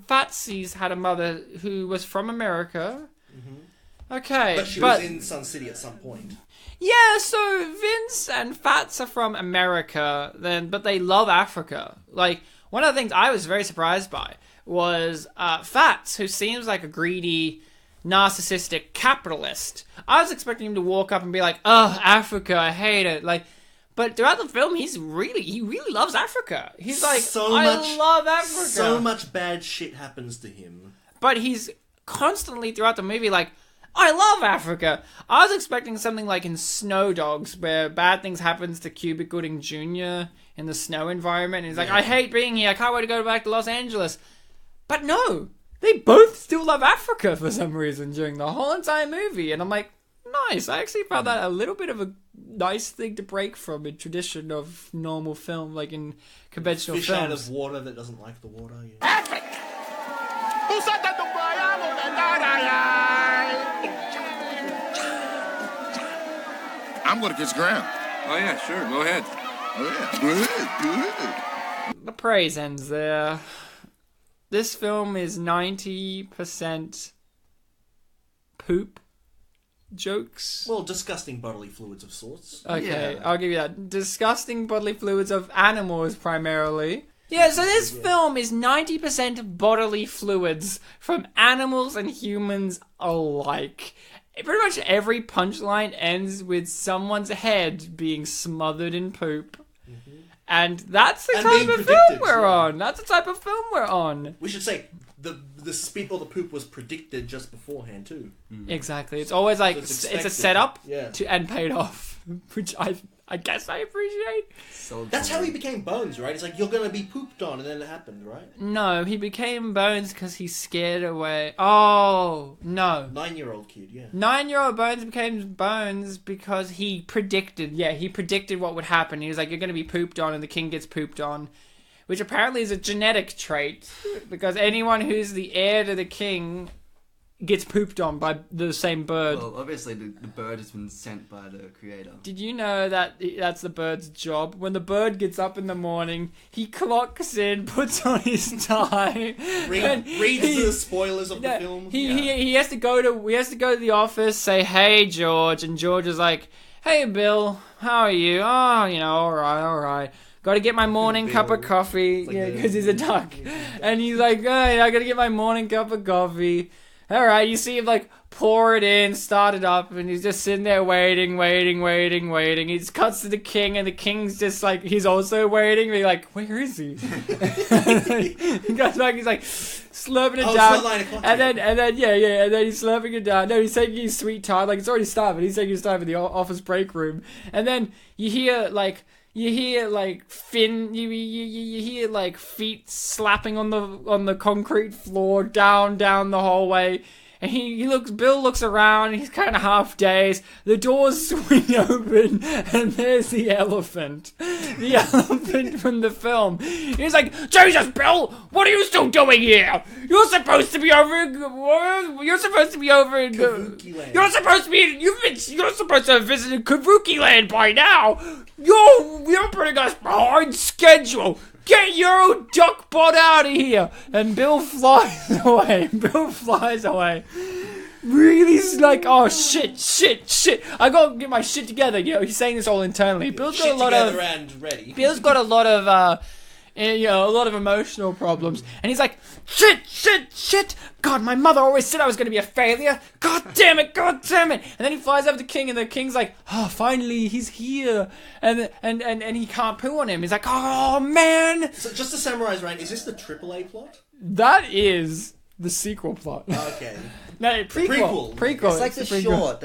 B: Fatsy's had a mother who was from America. Mm-hmm. Okay,
C: but she was in Sun City at some point.
B: Yeah, so Vince and Fats are from America, but they love Africa. Like, one of the things I was very surprised by was Fats, who seems like a greedy, narcissistic capitalist. I was expecting him to walk up and be like, "Oh, Africa, I hate it." Like, but throughout the film, he really loves Africa. He's like, I love Africa.
C: So much bad shit happens to him.
B: But he's constantly throughout the movie like, I love Africa. I was expecting something like in Snow Dogs, where bad things happens to Cuba Gooding Jr. in the snow environment. And he's like, I hate being here. I can't wait to go back to Los Angeles. But no. They both still love Africa for some reason during the whole entire movie. And I'm like, nice. I actually found that a little bit of a nice thing to break from a tradition of normal film, like in conventional
C: films.
B: Fish
C: out of water that doesn't like the water. Yeah.
F: Perfect!
A: I'm going to kiss ground.
G: Oh, yeah, sure. Go ahead.
A: Oh, yeah.
B: The praise ends there. This film is 90% poop jokes.
C: Well, disgusting bodily fluids of sorts.
B: Okay, I'll give you that. Disgusting bodily fluids of animals, primarily. Yeah, so this film is 90% bodily fluids from animals and humans alike. Pretty much every punchline ends with someone's head being smothered in poop. And that's the
C: And
B: type
C: being
B: of film
C: predicted,
B: we're
C: yeah.
B: on. That's the type of film we're on.
C: We should say the spit or the poop was predicted just beforehand too.
B: Exactly. It's always like,
C: So it's
B: it's a
C: expected.
B: setup
C: Yeah.
B: and paid off. Which I guess I appreciate.
D: So
C: That's how he became Bones, right? It's like you're gonna be pooped on, and then it happened, right?
B: No, he became Bones because he scared away. Oh, no.
C: 9-year-old kid, yeah.
B: 9-year-old Bones became Bones because he predicted what would happen. He was like, you're going to be pooped on, and the king gets pooped on. Which apparently is a genetic trait, because anyone who's the heir to the king gets pooped on by the same bird.
D: Well, obviously the bird has been sent by the creator.
B: Did you know that that's the bird's job? When the bird gets up in the morning, he clocks in, puts on his tie, and
C: Reads the spoilers of the
B: yeah,
C: film.
B: He has to go to the office, say, "Hey, George," and George is like, "Hey, Bill, how are you? Oh, all right. Got to get my morning cup of coffee."
C: like
B: Yeah,
C: the-
B: because he's a duck, and he's like, "Oh, I got to get my morning cup of coffee." All right, you see him like pour it in, start it up, and he's just sitting there waiting. He just cuts to the king, and the king's just like, he's also waiting. He's like, where is he? He goes back, he's like slurping it
C: Oh, it's
B: down,
C: not 9 o'clock
B: and
C: yet.
B: then and then he's slurping it down. No, he's taking his sweet time, like it's already started. But he's taking his time in the office break room, and then you hear like fin. You hear like feet slapping on the concrete floor down the hallway. And Bill looks around, and he's kind of half dazed. The doors swing open, and there's the elephant. The elephant from the film. He's like, "Jesus, Bill, what are you still doing here? You're supposed to be over in
C: Kabuki Land.
B: You're supposed to have visited Kabuki Land by now. You're putting us behind schedule. Get your old duck butt out of here!" And Bill flies away. Really, like, oh shit! I gotta get my shit together. He's saying this all internally. Bill's got
C: Shit
B: a lot
C: together
B: of.
C: and ready.
B: Bill's got a lot of, a lot of emotional problems, and he's like, shit! God, my mother always said I was going to be a failure. God damn it! And then he flies over the king, and the king's like, "Oh, finally, he's here," and he can't poo on him. He's like, "Oh man!"
C: So just to summarize, Ryan, is this the AAA plot?
B: That is the sequel plot.
C: Okay.
B: No, prequel.
D: It's like the
B: prequel.
D: short,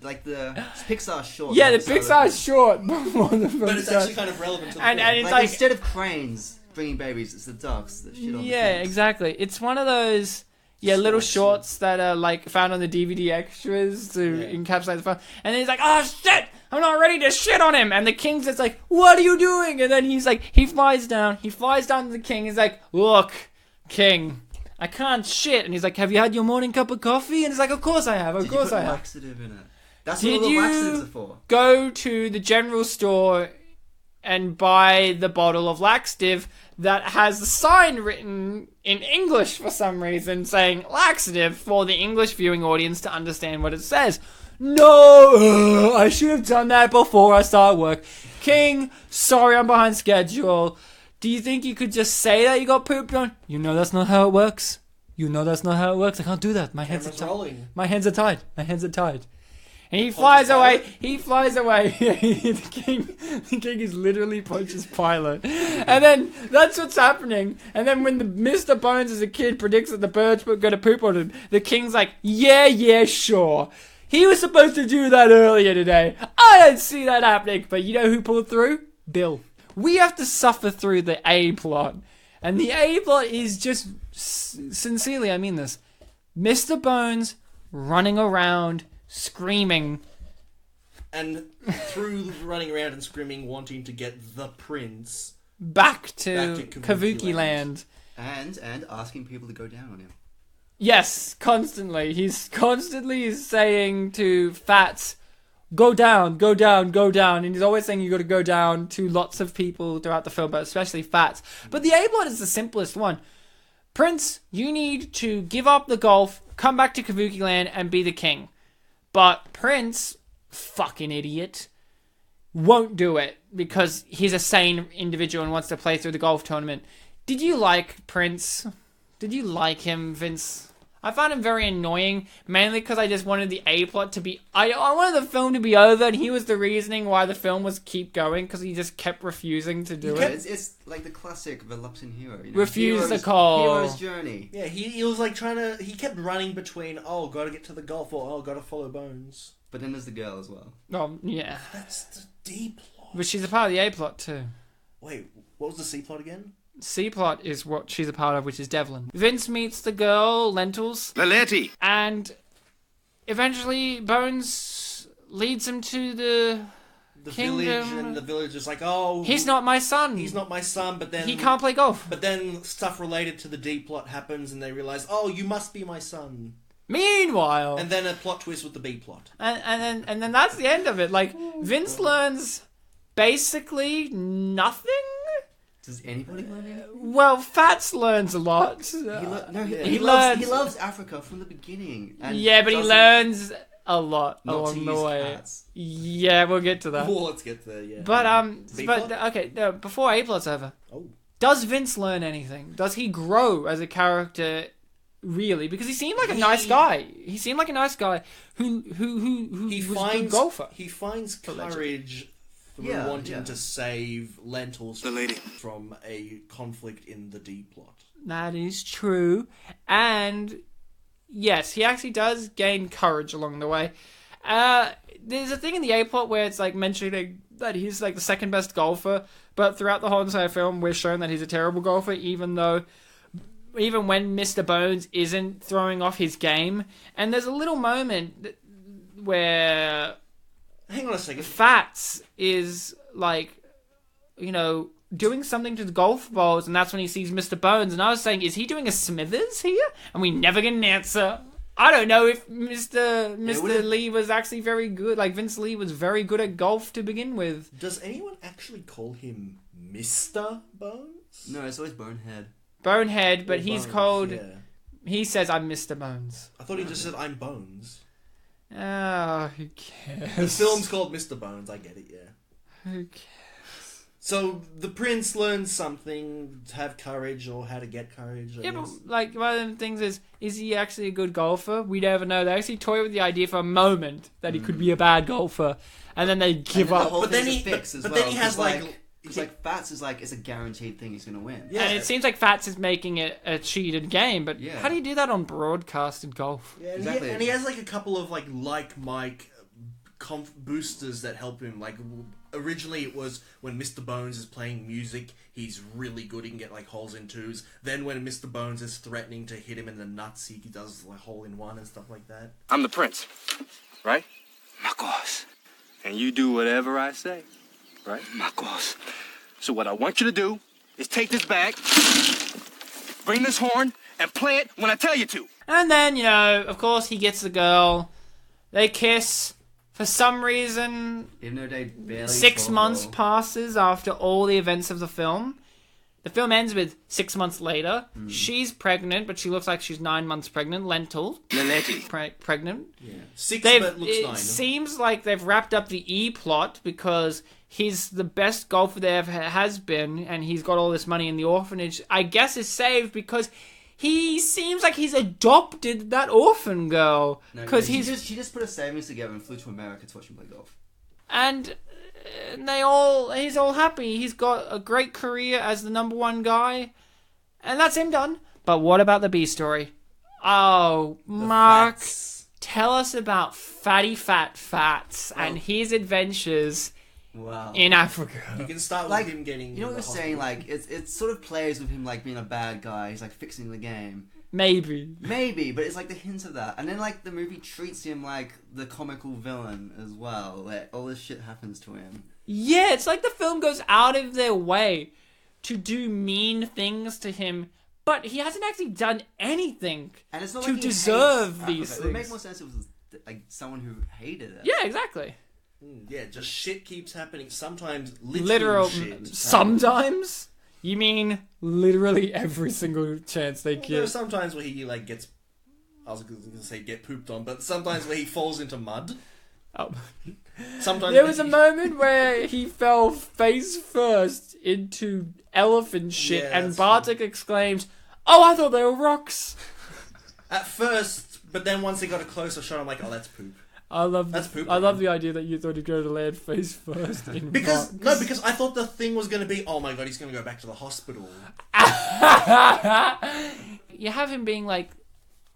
D: like the Pixar short.
B: Yeah, the
D: So
B: Pixar short before the film
C: But it's
B: starts.
C: actually kind of relevant to the
B: And-
C: film.
B: and it's
D: like,
B: like-
D: instead of cranes bringing babies, it's the ducks that shit on the
B: Yeah,
D: things.
B: exactly. It's one of those little shorts that are like found on the DVD extras to encapsulate the film. And then he's like, "Oh shit, I'm not ready to shit on him." And the king's just like, "What are you doing?" And then he's like, he flies down to the king. He's like, "Look, king, I can't shit." And he's like, "Have you had your morning cup of coffee?" And he's like, "Of course I have. Of
D: Did you
B: course
D: put
B: I have."
D: laxative in it? That's
B: Did
D: what all the
B: you-
D: laxatives are for.
B: Go to the general store and buy the bottle of laxative that has the sign written in English for some reason saying laxative for the English viewing audience to understand what it says. No, I should have done that before I started work. King, sorry I'm behind schedule. Do you think you could just say that you got pooped on? That's not how it works. I can't do that. My hands
C: Camera's
B: are tied.
C: rolling.
B: My hands are tied. And he flies away. The king is literally Pontius Pilate. And then that's what's happening. And then when the Mr. Bones as a kid predicts that the bird's going to poop on him, the king's like, yeah, sure. He was supposed to do that earlier today. I don't see that happening. But you know who pulled through? Bill. We have to suffer through the A plot. And the A plot is just, sincerely, I mean this, Mr. Bones running around screaming.
C: And through running around and screaming, wanting to get the prince.
B: Back to
C: Kabuki
B: Kabuki Land.
D: And asking people to go down on him.
B: Yes, constantly. He's constantly saying to Fats, go down. And he's always saying you got to go down to lots of people throughout the film, but especially Fats. But the A plot is the simplest one. Prince, you need to give up the golf, come back to Kabuki Land, and be the king. But Prince, fucking idiot, won't do it because he's a sane individual and wants to play through the golf tournament. Did you like Prince? Did you like him, Vince? I found him very annoying, mainly because I just wanted the A plot to be... I wanted the film to be over, and he was the reasoning why the film was keep going, because he just kept refusing to do it.
D: It's like the classic reluctant hero. You know?
B: Refuse the call.
D: Hero's journey.
C: Yeah, he was like trying to... He kept running between, oh, gotta get to the golf, or oh, gotta follow Bones.
D: But then there's the girl as well.
B: Oh, yeah.
C: That's the D plot.
B: But she's a part of the A plot, too.
C: Wait, what was the C plot again?
B: C plot is what she's a part of, which is Devlin. Vince meets the girl, Lentils.
E: Laletti.
B: And eventually Bones leads him to the kingdom.
C: Village, and the village is like, oh...
B: He's not my son.
C: He's not my son, but then...
B: He can't play golf.
C: But then stuff related to the D plot happens, and they realize, oh, you must be my son.
B: Meanwhile...
C: And then a plot twist with the B plot.
B: And then that's the end of it. Like, Vince learns basically nothing?
D: Does anybody learn anything?
B: Well, Fats learns a lot.
D: He loves Africa from the beginning. And
B: yeah, but he learns a lot
D: not
B: along
D: to
B: the
D: use
B: way.
D: cats.
B: Yeah, we'll get to that.
C: Oh, let's get there, yeah.
B: But okay, no, before A plot's over, does Vince learn anything? Does he grow as a character? Really? Because he seemed like a nice guy. He seemed like a nice guy who was a good golfer.
C: He finds courage through wanting to save Lentils from a conflict in the D plot.
B: That is true. And yes, he actually does gain courage along the way. There's a thing in the A plot where it's like mentioning that he's like the second best golfer, but throughout the whole entire film we're shown that he's a terrible golfer, even when Mr. Bones isn't throwing off his game. And there's a little moment where...
C: Hang on a second.
B: Fats is, like, you know, doing something to the golf balls, and that's when he sees Mr. Bones. And I was saying, is he doing a Smithers here? And we never get an answer. I don't know if Mr. Lee was actually very good. Like, Vince Lee was very good at golf to begin with.
C: Does anyone actually call him Mr. Bones?
D: No, it's always Bonehead.
B: Bonehead, but he's
C: Bones,
B: called...
C: Yeah.
B: He says, I'm Mr. Bones.
C: I thought he just said, I'm Bones.
B: Oh, who cares?
C: The film's called Mr. Bones, I get it, yeah.
B: Who cares?
C: So, the prince learns something, to have courage, or how to get courage, I
B: Yeah,
C: guess.
B: but, like, one of the things is he actually a good golfer? We never know. They actually toy with the idea for a moment that he could be a bad golfer, and then they give up.
C: But then he has, like...
D: Because, like, Fats is like, it's a guaranteed thing he's going to win.
B: Yeah. And it seems like Fats is making it a cheated game, but how do you do that on broadcasted golf?
C: Yeah,
D: exactly.
C: And he has, like, a couple of, like Mike boosters that help him. Like, originally it was when Mr. Bones is playing music, he's really good, he can get, like, holes in twos. Then when Mr. Bones is threatening to hit him in the nuts, he does, like, hole in one and stuff like that.
E: I'm the prince, right? Marcos. And you do whatever I say, right? Marcos. So what I want you to do is take this bag, bring this horn, and play it when I tell you to.
B: And then, you know, of course, he gets the girl. They kiss. For some reason,
D: Even though they barely
B: 6
D: talk
B: months
D: or-
B: passes after all the events of the film. The film ends with 6 months later. She's pregnant, but she looks like she's 9 months pregnant. Lentil. Pregnant.
C: Yeah. 6,
B: They've,
C: but looks 9.
B: it seems like they've wrapped up the E plot because he's the best golfer there ever has been, and he's got all this money in the orphanage. I guess is saved because he seems like he's adopted that orphan girl. Because
D: she just put her savings together and flew to America to watch him play golf.
B: And he's all happy. He's got a great career as the number one guy, and that's him done. But what about the B story? Oh, Mark, tell us about Fatty Fat Fats and his adventures in Africa.
C: You can start with him getting...
D: You know what you're saying? Like, it sort of plays with him, like, being a bad guy. He's, like, fixing the game.
B: Maybe,
D: but it's, like, the hints of that. And then, like, the movie treats him like the comical villain as well. Like, all this shit happens to him.
B: Yeah, it's like the film goes out of their way to do mean things to him, but he hasn't actually done anything
D: and it's not
B: to
D: like he
B: deserve
D: hates
B: these
D: Africa.
B: things.
D: It would make more sense if it was, like, someone who hated it.
B: Yeah, exactly.
C: Yeah, just shit keeps happening. Sometimes literal
B: Literal.
C: shit.
B: Sometimes? You mean literally every single chance they
C: There are
B: get?
C: sometimes where he, like, gets... I was going to say get pooped on, but sometimes where he falls into mud.
B: Oh.
C: Sometimes
B: There was a moment where he fell face first into elephant shit,
C: Yeah,
B: and
C: that's
B: Bartek exclaimed, "Oh, I thought they were rocks."
C: at first, but then once they got a closer shot, I'm like, oh, that's poop.
B: I love
C: That's poop,
B: I love
C: Ryan.
B: the idea that you thought he'd go to land face first in
C: Because
B: rocks.
C: because I thought the thing was going to be, oh my god, he's going to go back to the hospital.
B: You have him being like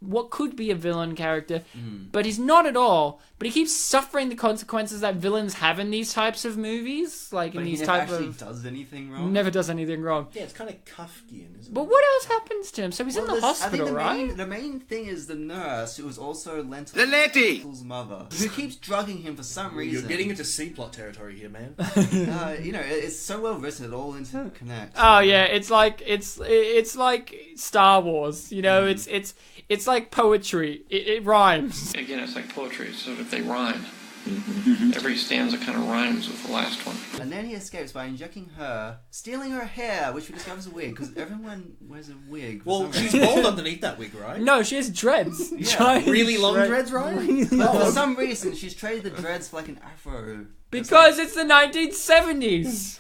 B: what could be a villain character, but he's not at all. But he keeps suffering the consequences that villains have in these types of movies, like
D: But
B: in
D: he
B: these
D: never
B: type
D: actually
B: of
D: does anything wrong.
B: never does anything wrong.
C: Yeah, it's kind of Kafkian, isn't
B: But
C: it?
B: what else happens to him? So he's in the
D: I think
B: hospital, right?
D: the main thing is the nurse, who is also
E: The lady!
D: Lentil's mother, who keeps drugging him for some reason.
C: You're getting into C-plot territory here, man.
D: It's so well written, it all interconnects.
B: Oh yeah, it's like Star Wars. You know, it's like poetry. It rhymes.
G: Again, it's like poetry, so that they rhyme. Every stanza kind of rhymes with the last one.
D: And then he escapes by injecting her, stealing her hair, which we discover is a wig, because everyone wears a wig. for
C: Well,
D: some
C: she's
D: reason.
C: bald underneath that wig, right?
B: No, she has dreads.
D: Yeah.
B: Giant
C: Really long dreads, right?
D: But for some reason, she's traded the dreads for like an afro.
B: Because it's the 1970s.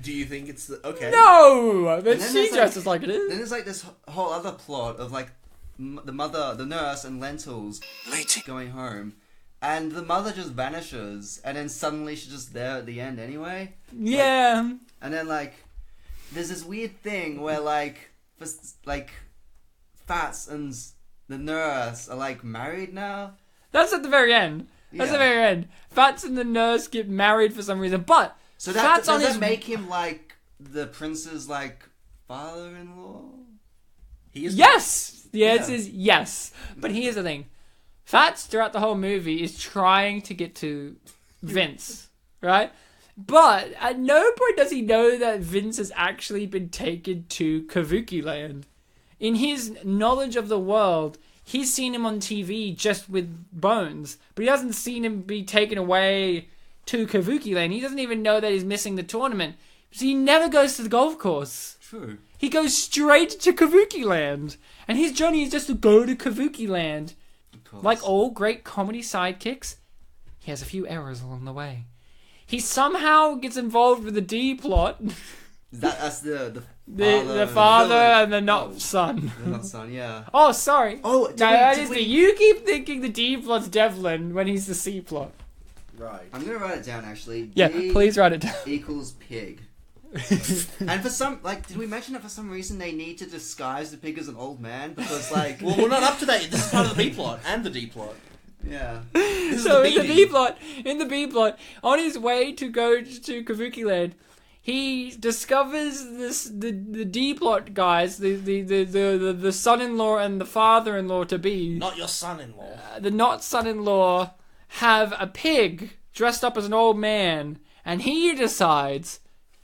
C: Do you think it's the... Okay.
B: No, but
D: And then
B: she
D: there's,
B: dresses like it
D: Then
B: is.
D: there's like this whole other plot of like the mother, the nurse, and Lentils going home. And the mother just vanishes, and then suddenly she's just there at the end anyway.
B: Yeah.
D: And then like, there's this weird thing where like, Fats and the nurse are like married now.
B: That's at the very end. That's
D: Yeah.
B: the very end. Fats and the nurse get married for some reason, but
D: So that
B: Fats on
D: does
B: his
D: that make him like the prince's like father-in-law?
C: He is...
B: yes. The
D: Yeah.
B: answer is yes. But here's the thing: Fats throughout the whole movie is trying to get to Vince, right? But at no point does he know that Vince has actually been taken to Kabuki Land. In his knowledge of the world, he's seen him on TV just with bones, but he hasn't seen him be taken away to Kabuki Land. He doesn't even know that he's missing the tournament. So he never goes to the golf course.
D: True.
B: He goes straight to Kabuki Land. And his journey is just to go to Kabuki Land. Like all great comedy sidekicks, he has a few errors along the way. He somehow gets involved with the D plot.
D: That's the
B: The father
D: villain.
B: and the not
D: Oh,
B: son.
D: the not son, yeah.
B: Oh, sorry.
D: Oh,
B: You keep thinking the D plot's Devlin when he's the C plot.
C: Right.
D: I'm gonna write it down actually.
B: Yeah,
D: D
B: please write it down.
D: equals pig. And for some, like, did we mention that for some reason they need to disguise the pig as an old man? Because, like,
C: Well, we're not up to that. This is part of the B-plot and the D-plot.
D: yeah.
C: This is
B: So
C: the
B: in the
C: BD.
B: B plot, on his way to go to Kabuki Land, he discovers the D plot guys, the son-in-law and the father-in-law to be,
C: Not your son-in-law.
B: the not son-in-law, have a pig dressed up as an old man, and he decides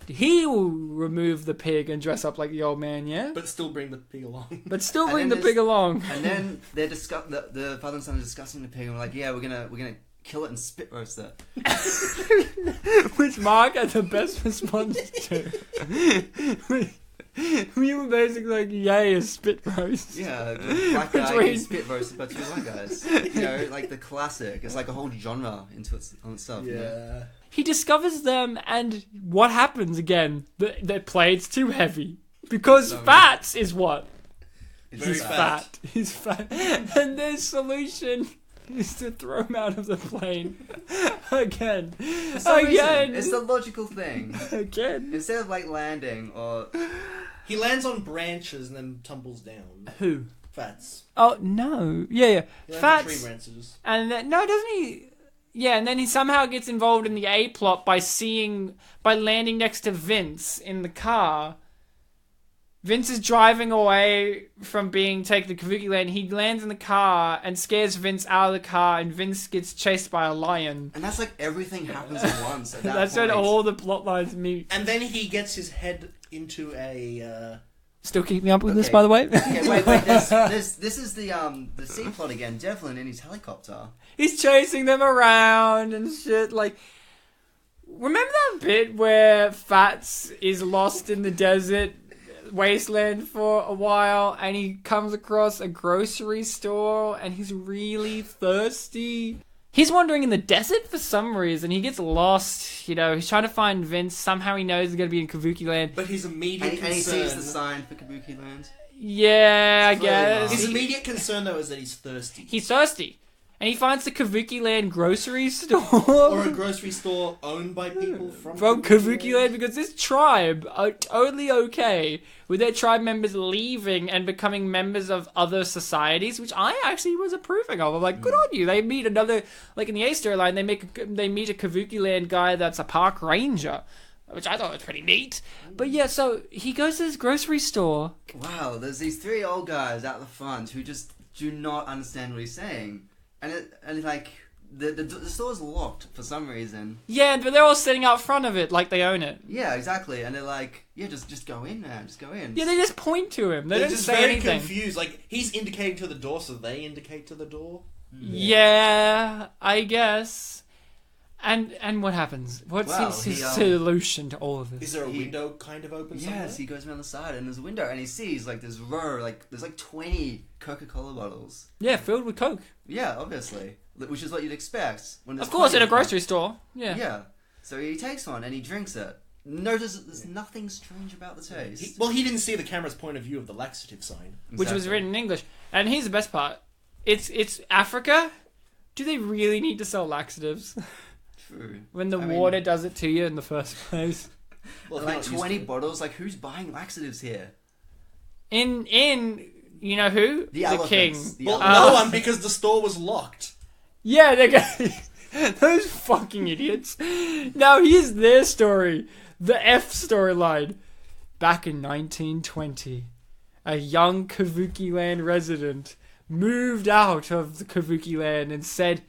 B: he will remove the pig and dress up like the old man, yeah?
C: But still bring the pig along.
B: But still
D: And
B: bring
D: then
B: the pig along.
D: And then they're the father and son are discussing the pig, and we're like, yeah, we're gonna kill it and spit roast it.
B: Which Mark had the best response to. We were basically like, yay, a spit roast.
D: Yeah, the black guy
B: Between-
D: gets spit roasted by two white guys. You know, like the classic. It's like a whole genre into on itself. You know?
C: Yeah.
B: He discovers them, and what happens again? Their plate's too heavy. Because
D: Sorry.
B: Fats is what?
D: It's
C: Very
B: He's
C: fat.
B: fat. He's fat. And their solution is to throw him out of the plane. Again.
D: For some reason,
B: Again.
D: it's the logical thing.
B: Again.
D: Instead of like landing or
C: He lands on branches and then tumbles down.
B: Who?
C: Fats.
B: Oh, no. Yeah.
C: He lands on
B: Fats.
C: tree branches.
B: And then, no, doesn't he? Yeah, and then he somehow gets involved in the A plot by landing next to Vince in the car. Vince is driving away from being taken to Kabuki Land. He lands in the car and scares Vince out of the car, and Vince gets chased by a lion.
D: and that's like everything happens at once. At that
B: That's
D: point.
B: when all the plot lines meet.
C: And then he gets his head into a...
B: Still keeping up with this,
D: Okay.
B: by the way?
D: Okay, wait. This is the C plot again. Devlin in his helicopter.
B: He's chasing them around and shit. Like, remember that bit where Fats is lost in the desert wasteland for a while, and he comes across a grocery store, and he's really thirsty, He's wandering in the desert for some reason. He gets lost. You know, he's trying to find Vince. Somehow he knows he's going to be in Kabuki Land.
C: But his immediate concern...
D: And he sees the sign for Kabuki Land.
B: Yeah, I guess.
C: His immediate concern, though, is that he's thirsty.
B: He's thirsty. And he finds the Kabuki Land grocery store.
C: Or a grocery store owned by people from
B: Kabuki Land, because this tribe are totally okay with their tribe members leaving and becoming members of other societies, which I actually was approving of. I'm like, good on you. They meet another, like in the A storyline, they meet a Kabuki Land guy that's a park ranger, which I thought was pretty neat. But yeah, so he goes to this grocery store.
D: Wow, there's these 3 old guys out the front who just do not understand what he's saying. And like, the store's locked for some reason.
B: Yeah, but they're all sitting out front of it like they own it.
D: Yeah, exactly. And they're like, yeah, just go in, man. Just go in.
B: Yeah, they just point to him. They
C: They're
B: don't
C: just
B: say
C: very
B: anything.
C: confused. Like, he's indicating to the door, so they indicate to the door.
B: Yeah, I guess. And what happens? What's his solution to all of this?
C: Is there a window kind of open somewhere?
D: Yes, he goes around the side and there's a window and he sees like this row, like there's like 20 Coca-Cola bottles.
B: Yeah, filled with Coke.
D: Yeah, obviously. Which is what you'd expect. When
B: Of course, in a grocery store. Yeah.
D: Yeah. So he takes one and he drinks it. Notice that there's nothing strange about the taste.
C: He didn't see the camera's point of view of the laxative sign.
B: Which was written in English. And here's the best part. It's Africa. Do they really need to sell laxatives?
D: True.
B: When the water does it to you in the first place.
D: Well, like 20 bottles, like who's buying laxatives here?
B: In you know who? The king.
C: Well, no one, because the store was locked.
B: Yeah, they're going... Those fucking idiots. Now, here's their story. The F storyline. Back in 1920, a young Kabuki Land resident moved out of the Kabuki Land and said,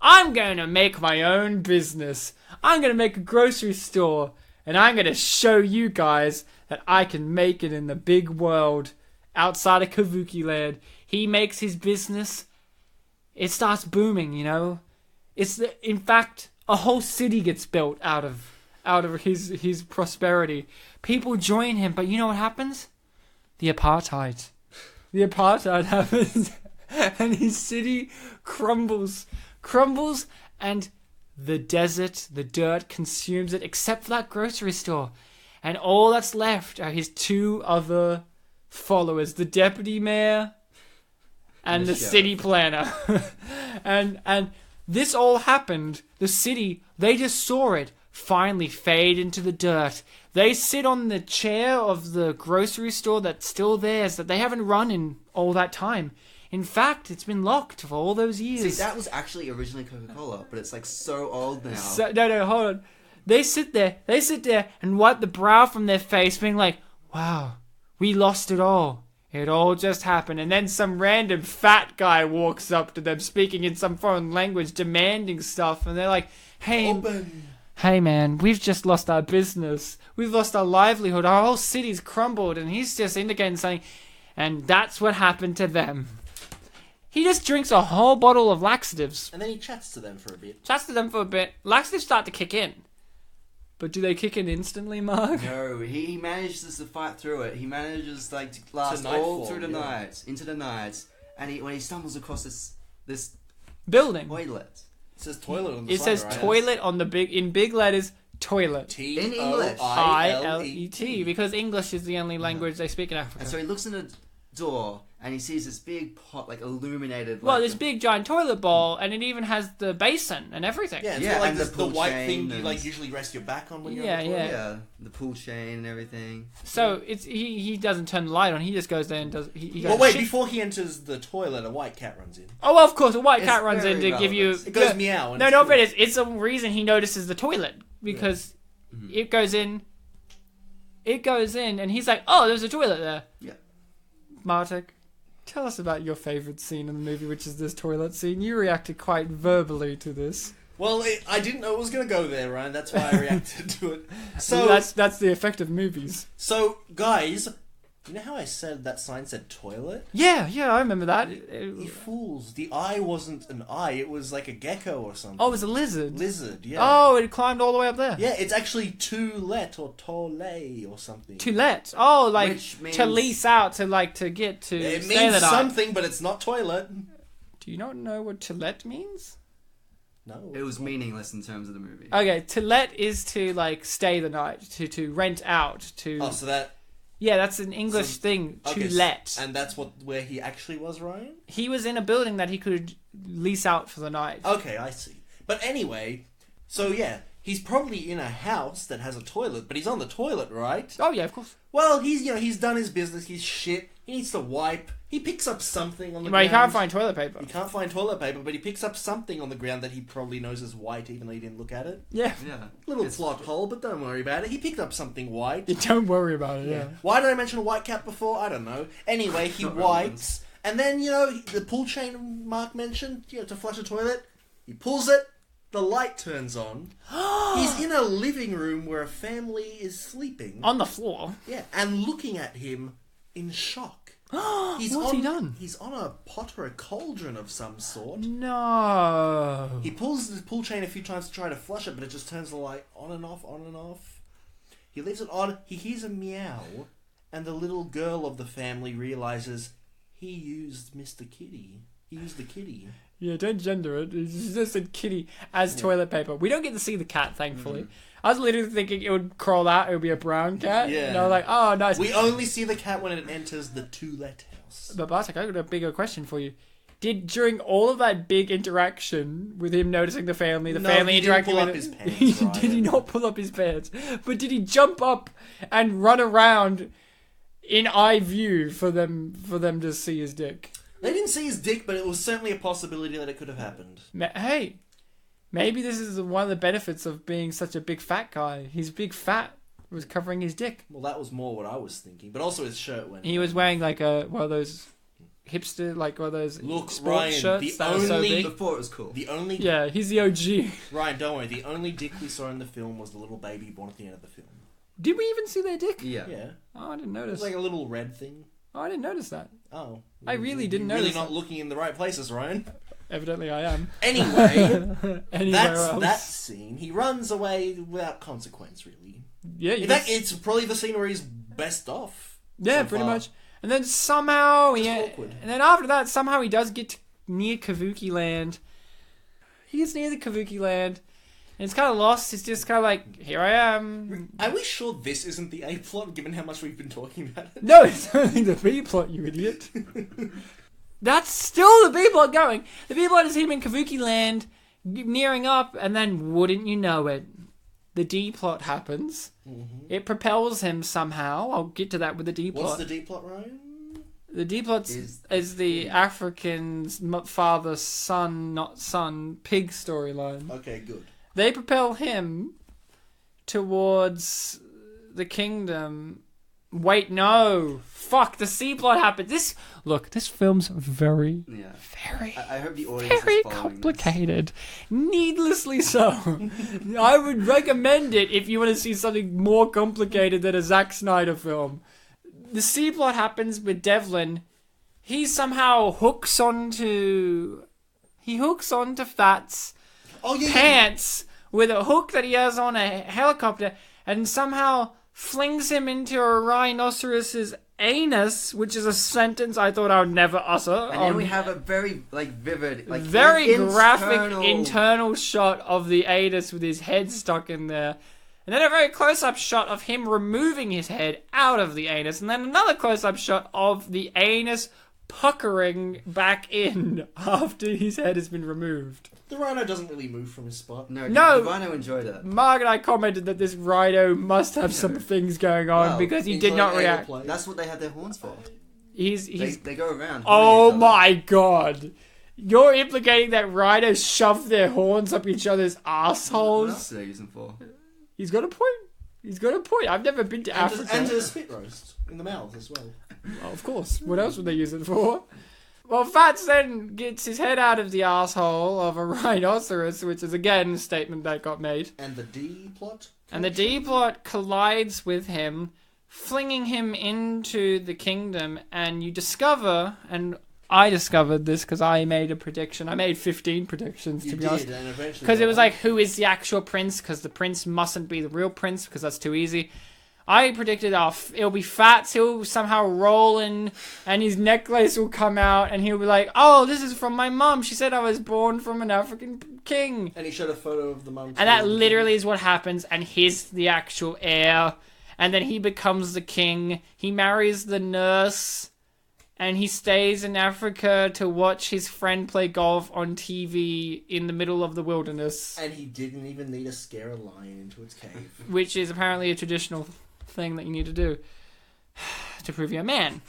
B: I'm going to make my own business. I'm going to make a grocery store. And I'm going to show you guys that I can make it in the big world outside of Kabuki Land. He makes his business. It starts booming, you know. In fact, a whole city gets built out of his prosperity. People join him, but you know what happens? The apartheid happens, and his city crumbles, and the desert, the dirt consumes it, except for that grocery store, and all that's left are his 2 other followers, the deputy mayor and the city planner. and this all happened. The city, they just saw it finally fade into the dirt. They sit on the chair of the grocery store that's still theirs, that they haven't run in all that time. In fact, it's been locked for all those years.
D: See, that was actually originally Coca-Cola, but it's like so old now.
B: No, hold on. They sit there and wipe the brow from their face, being like, wow, we lost it all. It all just happened. And then some random fat guy walks up to them speaking in some foreign language, demanding stuff. And they're like, hey man, we've just lost our business. We've lost our livelihood. Our whole city's crumbled. And he's just indicating saying, and that's what happened to them. He just drinks a whole bottle of laxatives.
C: And then he chats to them for a bit.
B: Laxatives start to kick in. But do they kick in instantly, Mark?
D: No, he manages to fight through it. He manages like to last all through the night, into the night, and when he stumbles across this
B: building
D: toilet.
C: It says toilet on the
B: side. It says toilet on the big letters. Toilet.
D: In English.
B: I-L-E-T, because English is the only language they speak in Africa.
D: And so he looks in the door and he sees this big pot, like illuminated.
B: Well, this big giant toilet bowl, and it even has the basin and everything.
C: Yeah, it's like the white thing you like usually rest your back on when you're on the toilet.
D: Yeah, the pool chain and everything.
B: So it's he doesn't turn the light on. He just goes there and does.
C: Well, wait, before he enters the toilet, a white cat runs in.
B: Oh, well, of course, a white cat runs in to give you.
C: It goes meow.
B: No, not really. It's a reason he notices the toilet because it goes in. It goes in, and he's like, "Oh, there's a toilet there."
D: Yeah.
B: Martek, tell us about your favourite scene in the movie, which is this toilet scene. You reacted quite verbally to this.
C: Well, I didn't know it was going to go there, Ryan. That's why I reacted to it. So
B: that's the effect of movies.
C: So, guys, you know how I said that sign said toilet?
B: Yeah, I remember that.
C: You fools. The eye wasn't an eye. It was like a gecko or something.
B: Oh, it was a lizard.
C: Lizard, yeah.
B: Oh, it climbed all the way up there.
C: Yeah, it's actually to-let or tole or something.
B: To-let. Oh, like
D: means...
B: to lease out, to get to.
C: It means something, but it's not toilet.
B: Do you not know what to-let means?
C: No.
D: It was meaningless in terms of the movie.
B: Okay, to let is to like stay the night, to rent out, to.
C: Oh, so that.
B: Yeah, that's an English thing. To let.
C: And that's where he actually was, Ryan?
B: He was in a building that he could lease out for the night.
C: Okay, I see. But anyway, so yeah, he's probably in a house that has a toilet, but he's on the toilet, right?
B: Oh yeah, of course.
C: Well, he's done his business, he's shit, he needs to wipe, he picks up something on the
B: Well,
C: ground.
B: you can't find toilet paper.
C: He can't find toilet paper, but he picks up something on the ground that he probably knows is white, even though he didn't look at it.
B: Yeah.
D: Yeah.
C: Little plot hole, but don't worry about it. He picked up something white.
B: Don't worry about it. Yeah.
C: Why did I mention a white cat before? I don't know. Anyway, he wipes, and then, the pull chain Mark mentioned, to flush a toilet, he pulls it, the light turns on. He's in a living room where a family is sleeping.
B: On the floor.
C: Yeah, and looking at him in shock.
B: What's he done?
C: He's on a pot or a cauldron of some sort.
B: No.
C: He pulls the pull chain a few times to try to flush it, but it just turns the light on and off, on and off. He leaves it on, he hears a meow, and the little girl of the family realizes he used Mr. Kitty. He used the kitty.
B: Yeah, don't gender it. It's just a kitty as toilet paper. We don't get to see the cat, thankfully. I was literally thinking it would crawl out, it would be a brown cat.
C: Yeah.
B: And I was like, oh, nice.
C: We only see the cat when it enters the to-let house.
B: But Bartek, I got a bigger question for you. During all of that big interaction with him noticing the family
C: No,
B: family
C: he didn't
B: interacting
C: pull
B: with
C: up
B: him,
C: his pants,
B: did he
C: Ryan.
B: not pull up his pants? But did he jump up and run around in eye view for them to see his dick?
C: They didn't see his dick, but it was certainly a possibility that it could have happened.
B: Hey, maybe this is one of the benefits of being such a big fat guy. His big fat was covering his dick.
C: Well, that was more what I was thinking, but also his shirt went.
B: He was wearing like one of those hipster, like one of those
C: Look,
B: sports
C: Ryan,
B: shirts
C: the
B: that are so
C: only-
B: big.
D: Before it was cool.
C: The only
B: Yeah, he's the OG.
C: Ryan, don't worry. The only dick we saw in the film was the little baby born at the end of the film.
B: Did we even see their dick?
D: Yeah.
C: Yeah,
B: Oh, I didn't
C: it
B: notice.
C: was like a little red thing.
B: Oh, I didn't notice that.
C: Oh,
B: I really didn't
C: You're really
B: notice
C: not
B: that.
C: looking in the right places, Ryan.
B: Evidently, I am.
C: Anyway,
B: Anywhere
C: that's
B: else?
C: that scene. He runs away without consequence, really.
B: Yeah,
C: In fact, it's probably the scene where he's best off.
B: yeah,
C: so
B: pretty
C: far.
B: much. And then somehow,
C: Just
B: yeah,
C: awkward.
B: and then after that, somehow he does get near Kavuki Land. He gets near the Kavuki Land, and it's kind of lost. It's just kind of like, here I am.
C: Are we sure this isn't the A plot, given how much we've been talking about it?
B: No, it's only the B plot, you idiot. That's still the B plot going. The B plot is him in Kavuki Land, nearing up, and then wouldn't you know it, the D plot happens. It propels him somehow. I'll get to that with the D plot.
C: What's the D plot, Ryan?
B: The D plot is the African's father, son, not son, pig storyline.
C: Okay, good.
B: They propel him towards the kingdom. Wait, no. Fuck, the C plot happened. This film's very,
D: Yeah.
B: very,
D: I hope the audience
B: very
D: is following
B: complicated. Needlessly so. I would recommend it if you want to see something more complicated than a Zack Snyder film. The C plot happens with Devlin. He somehow hooks onto Fat's
C: Oh yeah,
B: pants with a hook that he has on a helicopter, and somehow flings him into a rhinoceros's anus, which is a sentence I thought I would never utter.
D: And then we have a very vivid,
B: very graphic
D: internal-
B: internal shot of the anus with his head stuck in there. And then a very close-up shot of him removing his head out of the anus. And then another close-up shot of the anus puckering back in after his head has been removed.
C: The rhino doesn't really move from his spot.
D: No,
B: No.
D: the Rhino enjoyed it.
B: Mark and I commented that this rhino must have some things going on
D: Well,
B: because he did not
C: Enjoying
B: react.
C: airplay.
D: That's what they have their horns for.
B: He's
D: They go around.
B: oh
D: holding each other.
B: my god. You're implicating that rhinos shove their horns up each other's
D: What else
B: assholes?
D: do they use them for?
B: He's got a point. I've never been to Africa.
C: And to spit roast in the mouth as well.
B: Well, of course. What else would they use it for? Well, Fats then gets his head out of the asshole of a rhinoceros, which is again a statement that got made.
C: And the D plot?
B: And the D plot collides with him, flinging him into the kingdom, and you discover, and I discovered this because I made a prediction. I made 15 predictions,
C: You
B: to be
C: did,
B: honest.
C: and eventually...
B: Because it was like, who is the actual prince? Because the prince mustn't be the real prince, because that's too easy. I predicted, it'll be Fats. He'll somehow roll in, and his necklace will come out, and he'll be like, "Oh, this is from my mum. She said I was born from an African king."
C: And he showed a photo of the mum.
B: And that literally is what happens, and he's the actual heir. And then he becomes the king. He marries the nurse, and he stays in Africa to watch his friend play golf on TV in the middle of the wilderness.
C: And he didn't even need to scare a lion into its cave.
B: Which is apparently a traditional thing that you need to do to prove you're a man.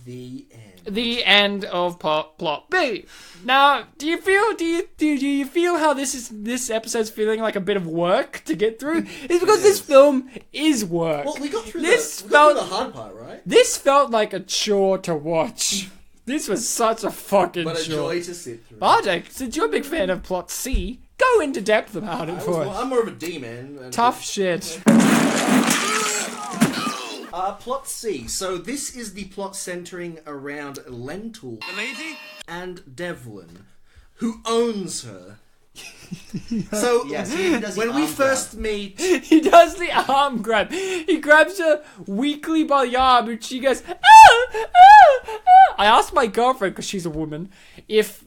C: The end.
B: The end of plot B. Now, do you feel how this episode's feeling like a bit of work to get through? It's because this film is work.
C: Well, we got through
B: this
C: the hard part, right?
B: This felt like a chore to watch. This was such a fucking chore.
C: But a joy to sit through.
B: Bartek, since you're a big fan of plot C, go into depth about it for us.
C: I'm more of a D man.
B: Tough shit.
C: Plot C. So this is the plot centering around Lentil and Devlin, who owns her. So
D: Yes, he does
C: when
D: the
C: we
D: arm
C: first meet,
B: He does the arm grab. He grabs her weakly by the arm and she goes, "Ah, ah, ah." I asked my girlfriend, because she's a woman, if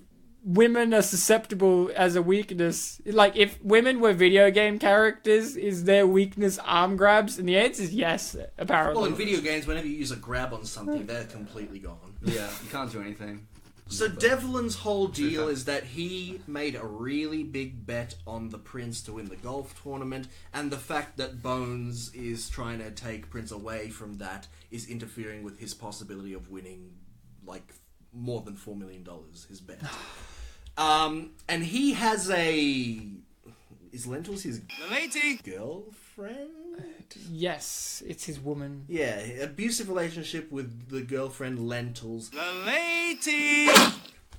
B: women are susceptible as a weakness. Like, if women were video game characters, is their weakness arm grabs? And the answer is yes, apparently.
C: well, in video games, whenever you use a grab on something, they're completely gone.
D: Yeah, you can't do anything.
C: So Devlin's whole deal is that he made a really big bet on the Prince to win the golf tournament, and the fact that Bones is trying to take Prince away from that is interfering with his possibility of winning, like, more than $4 million, his bet. And he has is Lentils his girlfriend?
B: Yes, it's his woman.
C: Yeah, abusive relationship with the girlfriend Lentils.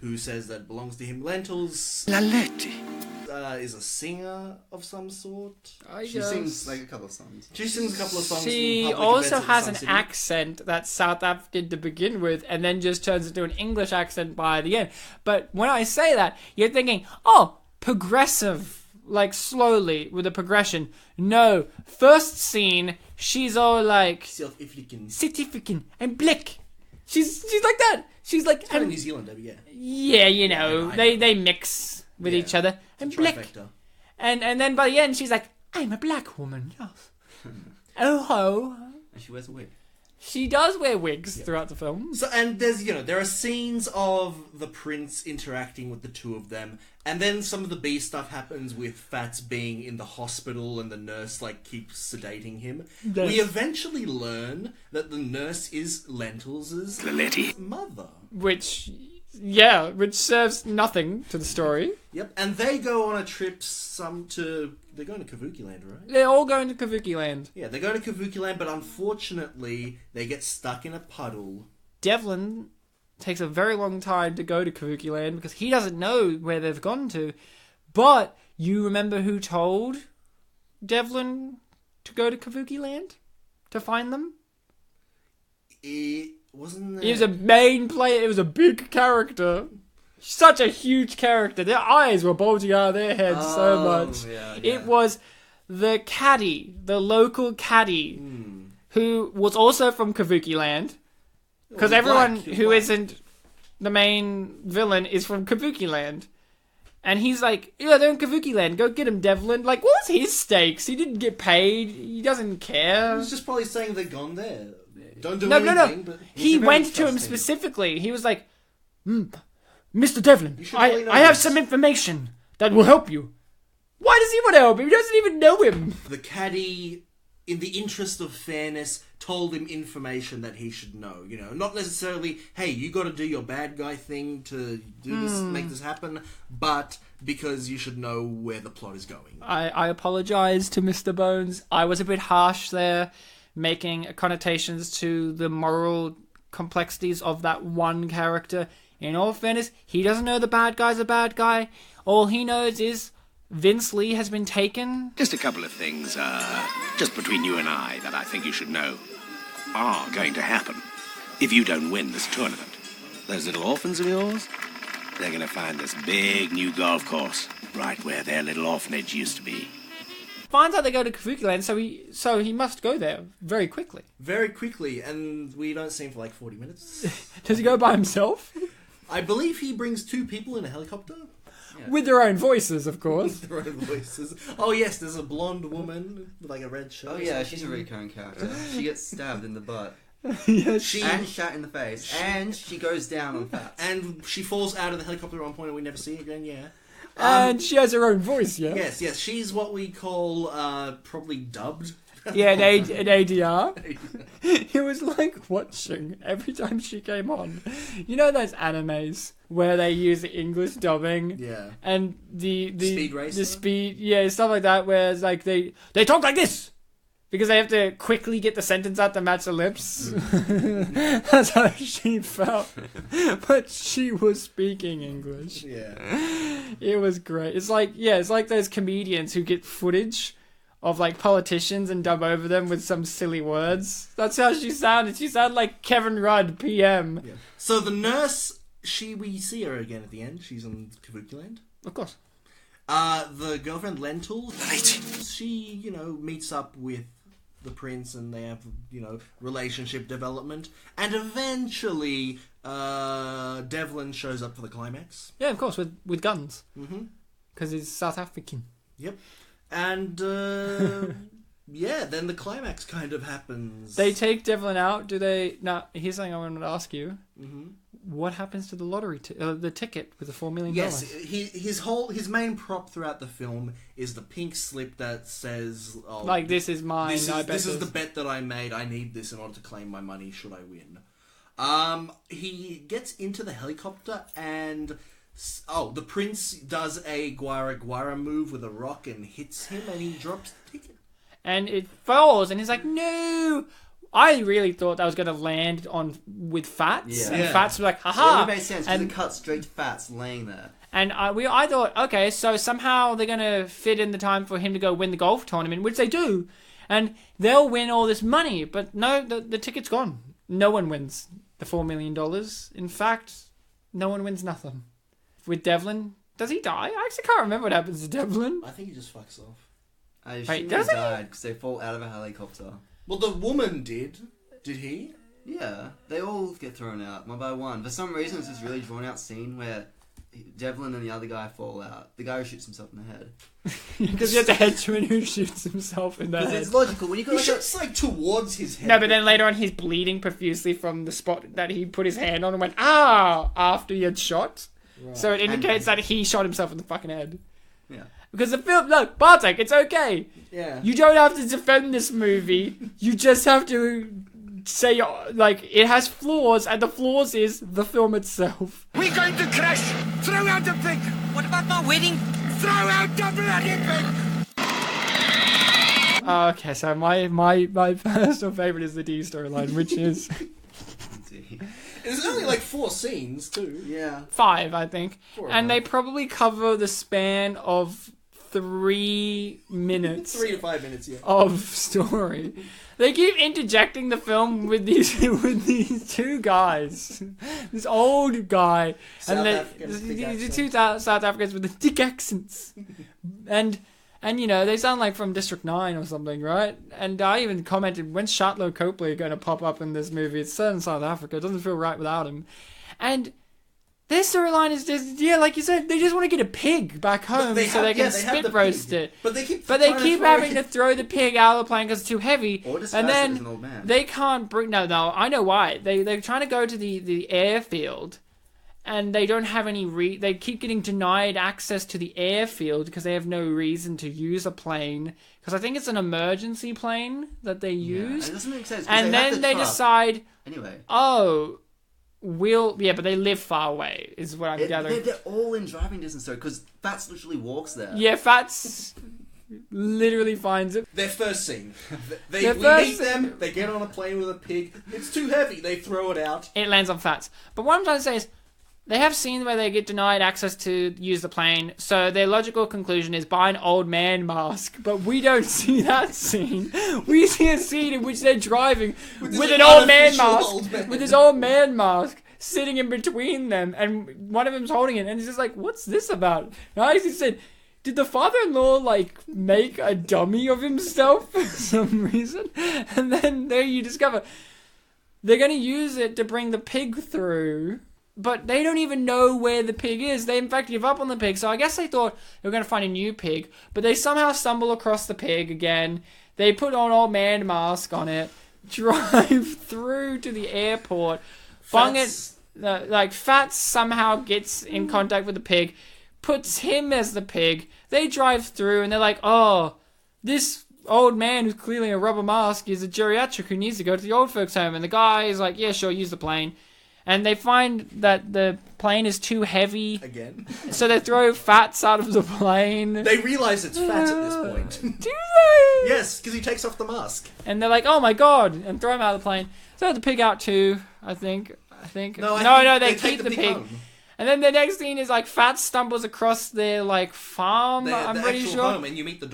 C: Who says that belongs to him. Lentils is a singer of some sort.
D: She sings like a couple of songs.
C: She sings a couple of songs.
B: She
C: in public
B: also
C: events at
B: has
C: Sun
B: an
C: City.
B: accent that's South African to begin with, and then just turns into an English accent by the end. But when I say that, you're thinking, oh, progressive, like slowly with a progression. No, first scene, she's all like South-African and black. She's like that. She's like
C: Kind of New Zealand, yeah.
B: yeah, you know, they mix with each other and black.
C: Trifecta.
B: And then by the end, she's like, I'm a black woman. Yes. Oh ho.
D: And she wears a wig.
B: She does wear wigs throughout the film.
C: So, and there are scenes of the Prince interacting with the two of them, and then some of the B stuff happens with Fats being in the hospital and the nurse, like, keeps sedating him.
B: Yes.
C: We eventually learn that the nurse is Lentils' mother.
B: Which serves nothing to the story.
C: Yep, and they go on a trip they're going to Kavuki Land, right?
B: They're all going to Kavuki Land.
C: Yeah, they're going to Kavuki Land, but unfortunately, they get stuck in a puddle.
B: Devlin takes a very long time to go to Kavuki Land because he doesn't know where they've gone to. But you remember who told Devlin to go to Kavuki Land? To find them?
C: It wasn't there...
B: He was a main player. It was a big character. Such a huge character. Their eyes were bulging out of their heads so much.
D: Yeah.
B: It was the caddy, the local caddy, who was also from Kavuki Land. Because everyone who isn't the main villain is from Kavuki Land. And he's like, yeah, they're in Kavuki Land. Go get him, Devlin. Like, what was his stakes? He didn't get paid. He doesn't care.
C: He was just probably saying they're gone there. Don't do
B: No.
C: anything, but...
B: He went to him specifically. He was like, Mr. Devlin,
C: should really know
B: I have
C: this.
B: some information that will help you. Why does he want to help him? He doesn't even know him.
C: The caddy, in the interest of fairness, told him information that he should know. You know, not necessarily, hey, you got to do your bad guy thing to do this, make this happen, but because you should know where the plot is going.
B: I apologize to Mr. Bones. I was a bit harsh there, making connotations to the moral complexities of that one character. In all fairness, he doesn't know the bad guy's a bad guy. All he knows is Vince Lee has been taken.
H: Just a couple of things, just between you and I, that I think you should know are going to happen if you don't win this tournament. Those little orphans of yours, they're going to find this big new golf course right where their little orphanage used to be.
B: finds out they go to Kavuki so he must go there very quickly.
C: Very quickly, and we don't see him for like 40 minutes.
B: Does he go by himself?
C: I believe he brings 2 people in a helicopter.
B: With their own voices, of course.
C: Their own voices. Oh yes, there's a blonde woman with like a red shirt.
D: Oh yeah, she's a recurring character. She gets stabbed in the butt.
B: Yes.
D: And shot in the face. And she goes down on fats.
C: And she falls out of the helicopter at one point and we never see it again, yeah.
B: And she has her own voice, yeah?
C: Yes, she's what we call probably dubbed.
B: Yeah, an ADR. It was like watching every time she came on. You know those animes where they use the English dubbing?
C: Yeah.
B: And the
C: Speed Racer?
B: the speed, yeah, stuff like that. Where it's like they talk like this because they have to quickly get the sentence out to match the lips. That's how she felt, but she was speaking English.
C: Yeah.
B: It was great. It's like those comedians who get footage of like politicians and dub over them with some silly words. That's how she sounded. She sounded like Kevin Rudd, PM.
C: Yeah. So the nurse, we see her again at the end. She's in Kabuki Land.
B: Of course.
C: The girlfriend Lentil, she, meets up with the prince and they have, relationship development. And eventually, Devlin shows up for the climax.
B: Yeah, of course, with guns.
C: Mm-hmm.
B: Because he's South African.
C: Yep. And, then the climax kind of happens.
B: They take Devlin out, do they? Now, here's something I wanted to ask you.
C: Mm-hmm.
B: What happens to the lottery, the ticket with the $4 million?
C: Yes, his main prop throughout the film is the pink slip that says,
B: like, this is mine,
C: this is the bet that I made, I need this in order to claim my money should I win. He gets into the helicopter and... the prince does a Guara Guara move with a rock and hits him and he drops the ticket.
B: And it falls and he's like, no! I really thought that was going to land with Fats.
D: Yeah.
B: And Fats was like, haha!
D: It only made sense because it cut straight to Fats laying there.
B: And I thought, okay, so somehow they're going to fit in the time for him to go win the golf tournament, which they do. And they'll win all this money. But no, the ticket's gone. No one wins the $4 million. In fact, no one wins nothing. With Devlin, does he die? I actually can't remember what happens to Devlin.
C: I think he just fucks off.
D: I assume he died because they fall out of a helicopter.
C: Well, the woman did. Did he?
D: Yeah, they all get thrown out one by one. For some reason, it's this really drawn out scene where Devlin and the other guy fall out. The guy who shoots himself in the head.
B: Because you have the henchman who shoots himself in the head.
D: Because it's logical. When you got
C: he shoots towards his head.
B: No, but then later on he's bleeding profusely from the spot that he put his hand on and went, after he had shot. Right. So it indicates that he shot himself in the fucking head.
D: Yeah.
B: Because the film, look, Bartek, it's okay.
C: Yeah.
B: You don't have to defend this movie. You just have to say, it has flaws, and the flaws is the film itself.
F: We're going to crash! Throw out the pig! What about my wedding? Throw out the bloody pig!
B: Okay, so my personal favourite is the D storyline, which is...
C: There's only like 4 scenes, too.
D: Yeah.
B: 5, I think. And they probably cover the span of 3 minutes.
C: 3 to 5 minutes, yeah.
B: Of story. They keep interjecting the film with these 2 guys. This old guy. These 2 South Africans with the thick accents. And they sound like from District 9 or something, right? And I even commented, when's Shatlo Copley going to pop up in this movie? It's set in South Africa. It doesn't feel right without him. And their storyline is just, like you said, they just want to get a pig back home they can spit roast it. But they keep having to throw the pig out of the plane because it's too heavy.
D: Or just
B: and then
D: an old man.
B: They can't bring... No, I know why. They're trying to go to the airfield. And they don't have any... They keep getting denied access to the airfield because they have no reason to use a plane. Because I think it's an emergency plane that they use.
D: It doesn't make sense.
B: And then they decide...
D: Anyway.
B: But they live far away, is what I'm gathering.
D: They're all in driving distance, though, because Fats literally walks there.
B: Yeah, Fats literally finds it.
C: Their first scene. We meet them, they get on a plane with a pig. It's too heavy, they throw it out.
B: It lands on Fats. But what I'm trying to say is, they have scenes where they get denied access to use the plane, so their logical conclusion is buy an old man mask. But we don't see that scene. We see a scene in which they're driving with an old man mask, with this old man mask sitting in between them, and one of them's holding it, and it's just like, what's this about? And I actually said, did the father-in-law, like, make a dummy of himself for some reason? And then there you discover they're going to use it to bring the pig through, but they don't even know where the pig is. They, in fact, give up on the pig, so I guess they thought they were going to find a new pig, but they somehow stumble across the pig again. They put an old man mask on it, drive through to the airport, bung it, like, Fats somehow gets in contact with the pig, puts him as the pig. They drive through and they're like, oh, this old man who's clearly a rubber mask is a geriatric who needs to go to the old folks home. And the guy is like, yeah, sure, use the plane. And they find that the plane is too heavy.
C: Again.
B: So they throw Fats out of the plane.
C: They realise it's Fats at this point.
B: Do they?
C: Yes, because he takes off the mask.
B: And they're like, oh my god, and throw him out of the plane. Throw the pig out too, I think. No, they keep the pig.
C: Home.
B: And then the next scene is like Fats stumbles across their like farm, I'm pretty
C: actual
B: sure.
C: Home, and you meet the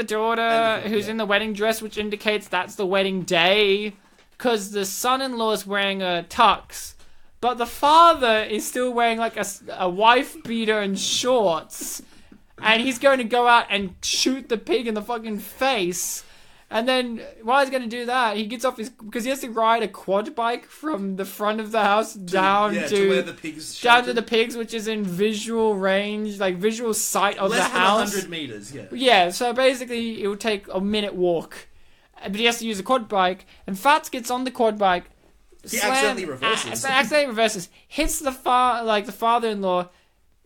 C: daughter.
B: Who's in the wedding dress, which indicates that's the wedding day. Because the son-in-law is wearing a tux. But the father is still wearing like a wife beater and shorts. And he's going to go out and shoot the pig in the fucking face. And then, while he's going to do that, he gets off because he has to ride a quad bike from the front of the house down to
C: where the pigs
B: down to the pigs, which is in visual range, like visual sight of
C: Less
B: the house.
C: Less than 100 meters, yeah.
B: Yeah, so basically it would take a minute walk. But he has to use a quad bike, and Fats gets on the quad bike.
C: He accidentally reverses.
B: Hits the father-in-law,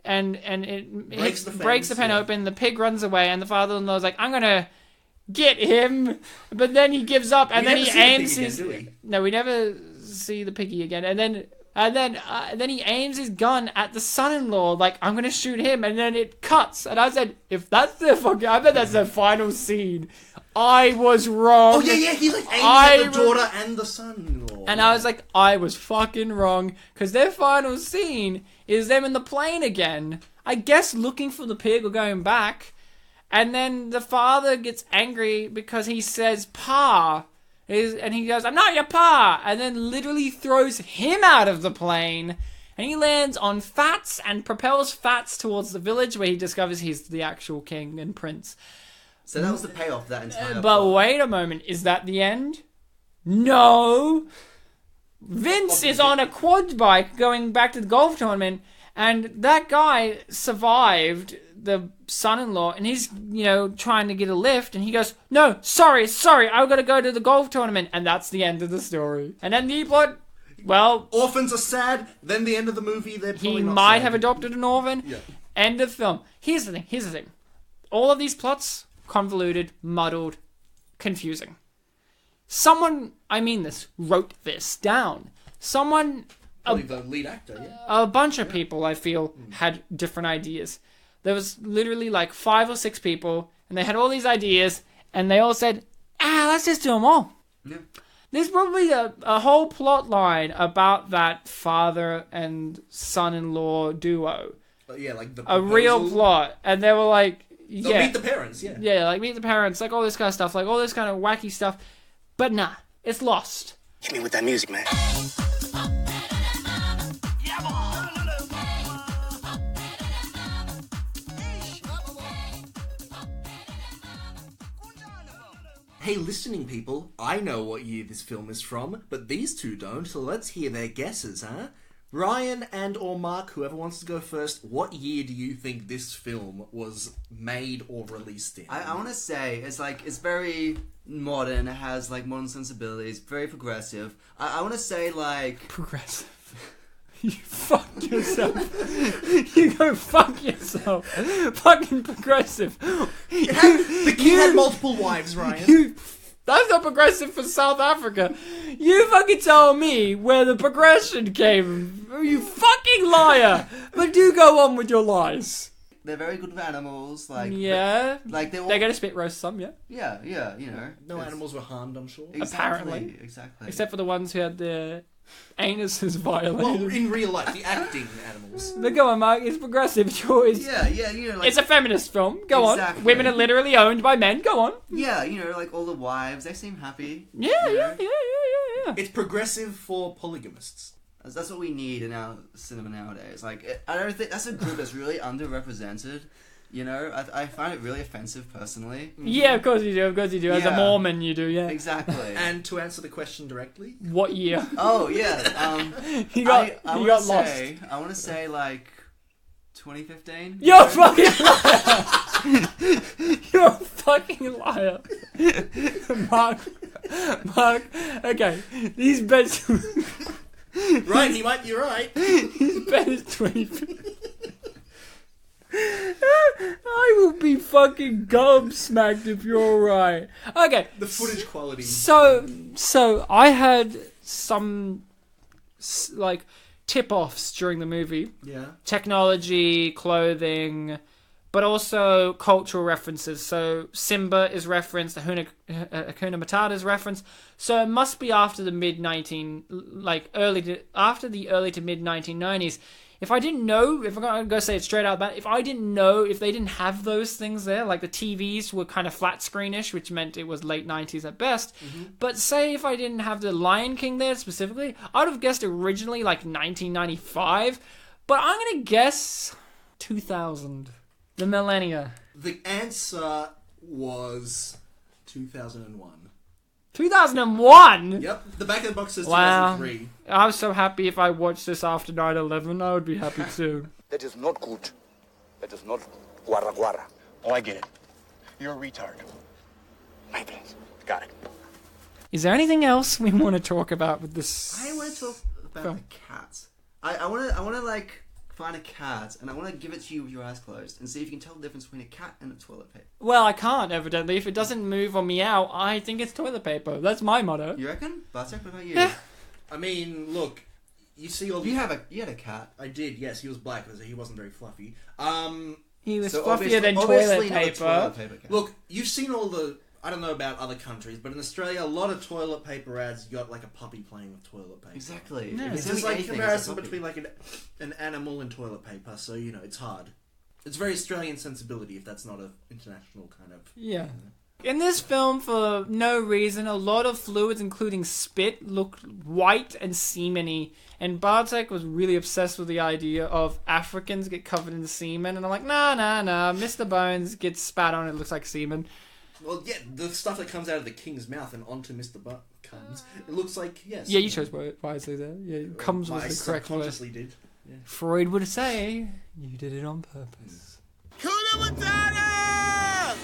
B: and it breaks the pen open. The pig runs away, and the father-in-law is like, I'm going to get him, but then he gives up, and then he aims his. No, we never see the piggy again, and then he aims his gun at the son-in-law, like I'm gonna shoot him, and then it cuts. And I said, if that's the fucking, I bet that's the final scene. I was wrong.
C: Oh yeah, he like aims at the daughter and the son-in-law.
B: And I was like, I was fucking wrong, because their final scene is them in the plane again. I guess looking for the pig or going back. And then the father gets angry because he says, Pa. And he goes, I'm not your pa. And then literally throws him out of the plane. And he lands on Fats and propels Fats towards the village where he discovers he's the actual king and prince.
D: So that was the payoff of that entire
B: But
D: plot.
B: wait a moment. Is that the end? No. Vince is on a quad bike going back to the golf tournament. And that guy survived the son-in-law, and he's, trying to get a lift, and he goes, no, sorry, I've got to go to the golf tournament, and that's the end of the story. And then the plot, well...
C: Orphans are sad, then the end of the movie, they're probably
B: he
C: not
B: might
C: sad.
B: have adopted an orphan.
C: Yeah.
B: End of film. Here's the thing. All of these plots, convoluted, muddled, confusing. Someone, I mean this, wrote this down. Someone...
C: Probably the lead actor, yeah.
B: A bunch of people, I feel, had different ideas. There was literally like 5 or 6 people, and they had all these ideas, and they all said, let's just do them all.
D: Yeah.
B: There's probably a whole plot line about that father and son-in-law duo.
C: Yeah, like the
B: proposal. A real plot. And they were like,
C: They'll meet the parents, yeah.
B: Yeah, like meet the parents, like all this kind of stuff, like all this kind of wacky stuff. But nah, it's lost.
E: Hit me with that music, man.
C: Hey, listening people, I know what year this film is from, but these two don't, so let's hear their guesses, huh? Ryan and or Mark, whoever wants to go first, what year do you think this film was made or released in?
D: I want to say it's very modern. It has like modern sensibilities, very progressive. I want to say like
B: progressive. You fuck yourself. You go fuck yourself. Fucking progressive.
C: The kid had multiple wives, Ryan.
B: That's not progressive for South Africa. You fucking tell me where the progression came. You fucking liar. But do go on with your lies.
D: They're very good with animals.
B: Yeah.
D: They're
B: gonna spit roast some, yeah?
D: Yeah,
C: No animals were harmed, I'm sure.
B: Apparently.
D: Exactly.
B: Except for the ones who had their anuses violated.
C: Well, in real life, the acting animals.
B: But go on, Mark. It's progressive choice.
D: Yeah,
B: it's a feminist film. Go
D: exactly.
B: on. Women are literally owned by men. Go on.
D: Yeah, like all the wives, they seem happy.
B: Yeah.
C: It's progressive for polygamists.
D: That's what we need in our cinema nowadays. I don't think that's a group that's really underrepresented. You know, I find it really offensive personally.
B: Yeah, of course you do. Of course you do. As a
D: Yeah.
B: Mormon, you do. Yeah.
D: Exactly.
C: And to answer the question directly,
B: What year?
D: Oh yeah.
B: He got
D: I
B: he
D: wanna
B: got
D: say,
B: lost.
D: I want to say like 2015.
B: You're a fucking liar. You're a fucking liar. Mark. Okay, these bets.
C: right? He might be right.
B: His bet is 20. I will be fucking gobsmacked if you're right. Okay.
C: The footage quality.
B: So I had some like tip-offs during the movie.
C: Yeah.
B: Technology, clothing, but also cultural references. So Simba is referenced, Hakuna Matata is referenced. So it must be after the after the early to mid 1990s. If I didn't know, if I'm going to go say it straight out, but if I didn't know, if they didn't have those things there, like the TVs were kind of flat screenish, which meant it was late 90s at best. But say if I didn't have the Lion King there specifically, I would have guessed originally like 1995. But I'm going to guess 2000. The millennia.
C: The answer was 2001.
B: 2001?
C: Yep. The back of the box says
B: Wow.
C: 2003.
B: I was so happy if I watched this after 9/11. I would be happy too.
E: That is not good. That is not guarra guarra.
A: Oh, I get it. You're a retard.
E: My place.
A: Got it.
B: Is there anything else we want to talk about with this?
D: I want to talk about
B: Film.
D: the cat. I want to like find a cat and I want to give it to you with your eyes closed and see if you can tell the difference between a cat and a toilet paper.
B: Well, I can't, evidently. If it doesn't move or meow, I think it's toilet paper. That's my motto.
D: You reckon? Bartek, what about you?
B: Yeah.
C: I mean, look, you see all.
D: You had a cat.
C: I did. Yes, he was black, so he wasn't very fluffy.
B: He was
D: So
B: fluffier than
D: obviously
B: toilet
D: not a
B: paper.
D: toilet paper cat.
C: Look, you've seen all the. I don't know about other countries, but in Australia, a lot of toilet paper ads, you got like a puppy playing with toilet paper.
D: Exactly.
B: Yeah.
D: If
C: It's
D: doing
C: just like
D: anything,
C: comparison
D: it's a puppy.
C: between like an animal and toilet paper, so you know it's hard. It's very Australian sensibility, if that's not an international kind of.
B: Yeah. In this film, for no reason, a lot of fluids, including spit, looked white and semen-y. And Bartek was really obsessed with the idea of Africans get covered in semen. And I'm like, nah. Mr. Bones gets spat on, it looks like semen.
C: Well, yeah, the stuff that comes out of the king's mouth and onto Mr. Butt comes. It looks like yes.
B: Yeah, you chose wisely there. Yeah, comes
C: I
B: was the correct word.
C: subconsciously did. Yeah.
B: Freud would say, you did it on purpose.
F: Hakuna Matata!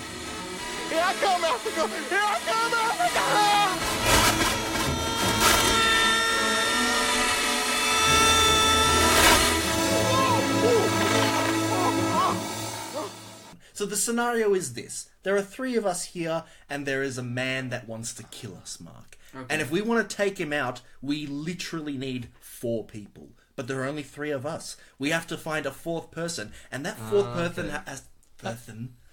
F: Here I come, Africa! Here I come, Africa!
C: So the scenario is this. There are three of us here, and there is a man that wants to kill us, Mark.
D: Okay.
C: And if we want to take him out, we literally need 4 people. But there are only 3 of us. We have to find a 4th person, and that 4th person has...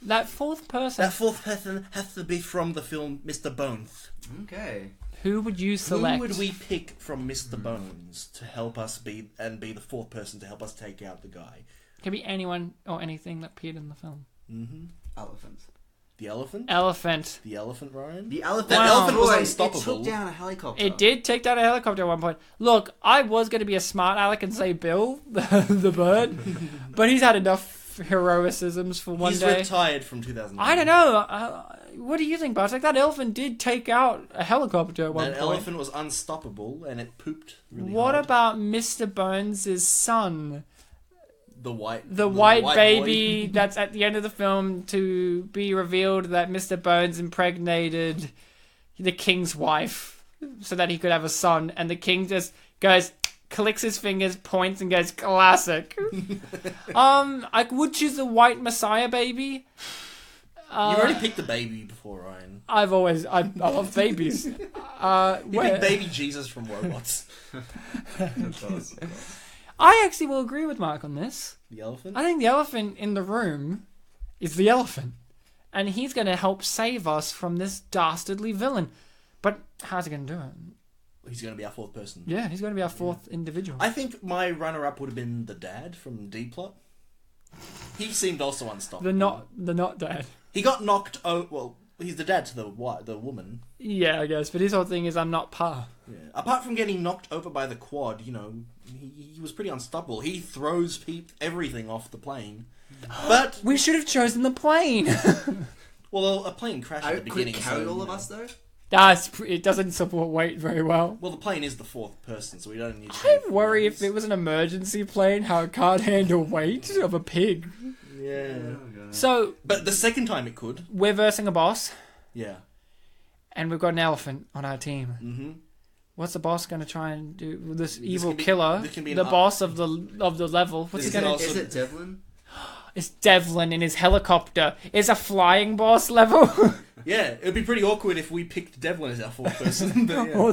B: That fourth person,
C: That 4th person has to be from the film Mr. Bones.
D: Okay.
B: who would you select?
C: Who would we pick from Mr. Bones to help us be the 4th person to help us take out the guy?
B: Could be anyone or anything that appeared in the film.
D: Elephant.
C: The elephant?
B: Elephant.
C: The elephant, Ryan?
D: The elephant.
C: That elephant was
D: Boy,
C: unstoppable.
D: It took down a helicopter.
B: It did take down a helicopter at one point. Look, I was going to be a smart aleck and say Bill, the bird, but he's had enough heroicisms for one
C: He's
B: day.
C: retired from 2009.
B: I don't know. What do you think, Bartek? That elephant did take out a helicopter at one
C: That
B: point.
C: elephant was unstoppable, and it pooped really
B: What
C: hard.
B: about Mr. Bones' son?
C: The white
B: baby
C: boy?
B: that's at the end of the film to be revealed that Mr. Bones impregnated the king's wife so that he could have a son, and the king just goes, clicks his fingers, points, and goes, classic. I would choose the white Messiah baby.
C: You already picked the baby before, Ryan.
B: I love babies.
C: You
B: where-
C: picked baby Jesus from Robots.
B: I actually will agree with Mark on this.
C: The elephant?
B: I think the elephant in the room is the elephant. And he's going to help save us from this dastardly villain. But how's he going to do it?
C: He's going to be our 4th person.
B: Yeah, he's going to be our 4th individual.
C: I think my runner-up would have been the dad from D-Plot. He seemed also unstoppable.
B: The not dad.
C: He got knocked over... Well, he's the dad to the woman.
B: Yeah, I guess. But his whole thing is I'm not Pa.
C: Yeah. Apart from getting knocked over by the quad, you know, he was pretty unstoppable. He throws everything off the plane. But
B: We should have chosen the plane.
C: well, a plane crashed at the
D: Could
C: beginning.
D: it carry
C: so,
D: all of us though?
B: It doesn't support weight very well.
C: Well, the plane is the fourth person, so we don't need.
B: I worry if it was an emergency plane, how it can't handle weight of a pig.
C: Yeah.
B: So
C: But the second time it could.
B: we're versing a boss,
C: Yeah.
B: and we've got an elephant on our team.
C: Mm-hmm.
B: What's the boss going to try and do? This evil
C: can be-
B: killer,
C: this can be
B: the
C: an
B: boss of the level. What's he
C: This can
B: going
C: also-
B: to?
D: Is it Devlin?
B: It's Devlin in his helicopter. It's a flying boss level,
C: Yeah, it would be pretty awkward if we picked Devlin as our fourth person. But, yeah.
B: or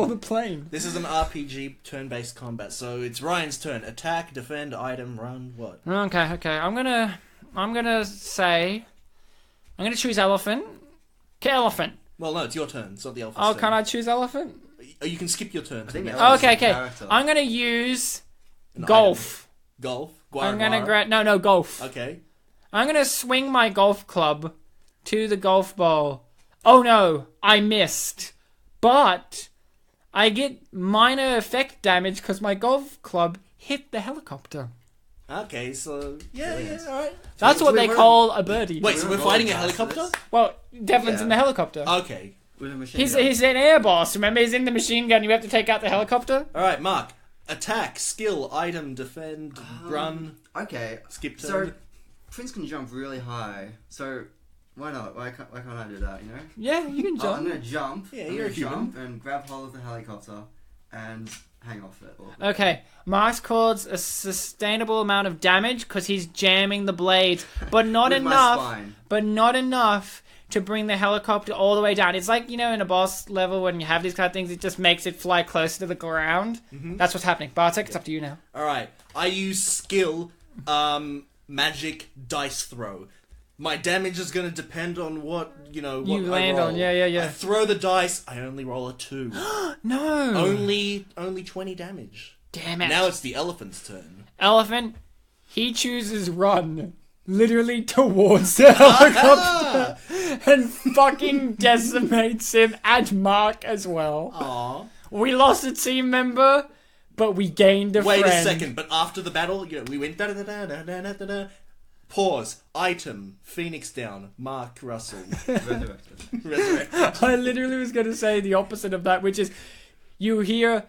B: the plane.
C: This is an RPG turn-based combat, so it's Ryan's turn. Attack, defend, item, run, what?
B: Okay. I'm gonna choose elephant. Okay, elephant.
C: Well, no, it's your turn. It's not the elephant's
B: Oh,
C: turn.
B: can I choose elephant?
C: Oh, you can skip your turn.
D: I think
C: to
D: the
C: the
D: elephant's
B: Okay.
D: a character.
B: I'm gonna use
C: An
B: golf.
C: Golf.
B: I'm gonna
C: Guar.
B: no golf.
C: Okay.
B: I'm gonna swing my golf club to the golf ball. Oh no, I missed. But I get minor effect damage because my golf club hit the helicopter.
C: Okay, so yeah, alright.
B: That's what they call a birdie.
C: Wait, so we're
D: We're
C: fighting a
D: rolling past
C: helicopter?
D: this.
B: Well, Devlin's
D: Yeah.
B: in the helicopter.
C: Okay.
D: With a machine
B: He's
D: gun.
B: an air boss. Remember, he's in the machine gun. You have to take out the helicopter.
C: Alright, Mark. Attack, skill, item, defend, run,
D: Okay.
C: skip turn.
D: So Prince can jump really high. So why not? Why can't I do that? You know?
B: Yeah, you can
D: Oh,
B: jump.
D: I'm gonna jump.
C: Yeah,
D: I'm
C: you're a
D: gonna
C: human.
D: jump and grab hold of the helicopter and hang off it.
B: Okay, Mark's caused a sustainable amount of damage because he's jamming the blades, but not
D: With my
B: enough.
D: spine.
B: But not enough to bring the helicopter all the way down. It's like, in a boss level when you have these kind of things, it just makes it fly closer to the ground.
C: Mm-hmm.
B: That's what's happening. Bartek, it's up to you now.
C: Alright, I use skill, magic, dice throw. My damage is going to depend on what I
B: land
C: roll.
B: on. Yeah.
C: I throw the dice, I only roll a 2.
B: No.
C: only 20 damage.
B: Damn it.
C: Now it's the elephant's turn.
B: Elephant, he chooses run. Literally towards the helicopter. And fucking decimates him and Mark as well.
C: Aw.
B: We lost a team member, but we gained a
C: Wait
B: friend.
C: a second, but after the battle, we went da-da-da-da-da-da-da-da. Pause. Item. Phoenix down. Mark Russell.
D: Resurrected.
C: Resurrected.
B: I literally was going to say the opposite of that, which is you hear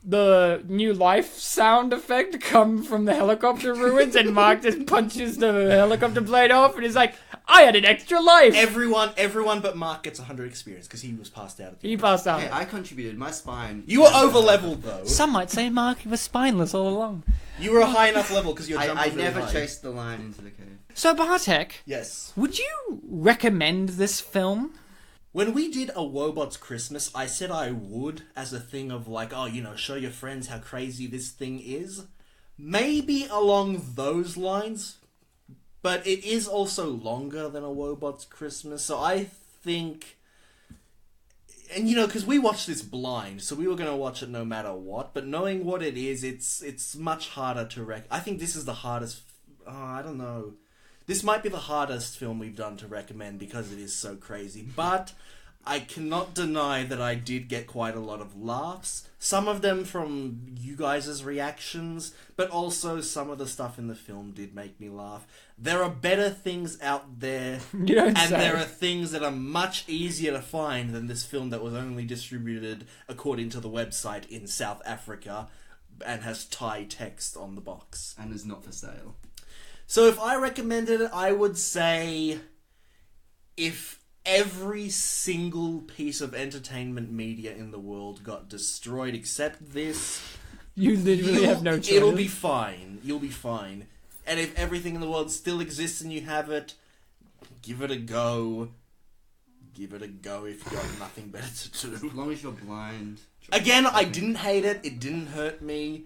B: the new life sound effect come from the helicopter ruins, and Mark just punches the helicopter blade off, and he's like, I had an extra life!
C: Everyone but Mark gets 100 experience because he was passed out. At the
B: He
C: end.
B: passed out.
D: Hey, I contributed. My spine.
C: You were over leveled though.
B: Some might say Mark was spineless all along.
C: You were a high enough level because your jump
D: I
C: was really
D: never
C: high.
D: chased the lion into the cave.
B: So, Bartek,
C: Yes.
B: would you recommend this film?
C: When we did a Wobots Christmas, I said I would as a thing of like, show your friends how crazy this thing is. Maybe along those lines, but it is also longer than a Wobots Christmas, so I think... And because we watched this blind, so we were going to watch it no matter what, but knowing what it is, it's much harder to I think this is the hardest... I don't know. This might be the hardest film we've done to recommend because it is so crazy, but I cannot deny that I did get quite a lot of laughs. Some of them from you guys' reactions, but also some of the stuff in the film did make me laugh. There are better things out there,
B: You don't
C: and
B: say.
C: there are things that are much easier to find than this film that was only distributed according to the website in South Africa and has Thai text on the box.
D: And is not for sale.
C: So if I recommended it, I would say if every single piece of entertainment media in the world got destroyed except this,
B: You literally have no choice.
C: it'll be fine. You'll be fine. And if everything in the world still exists and you have it, give it a go. Give it a go if you've got nothing better to do.
D: As long as you're blind.
C: Again, I didn't hate it. It didn't hurt me.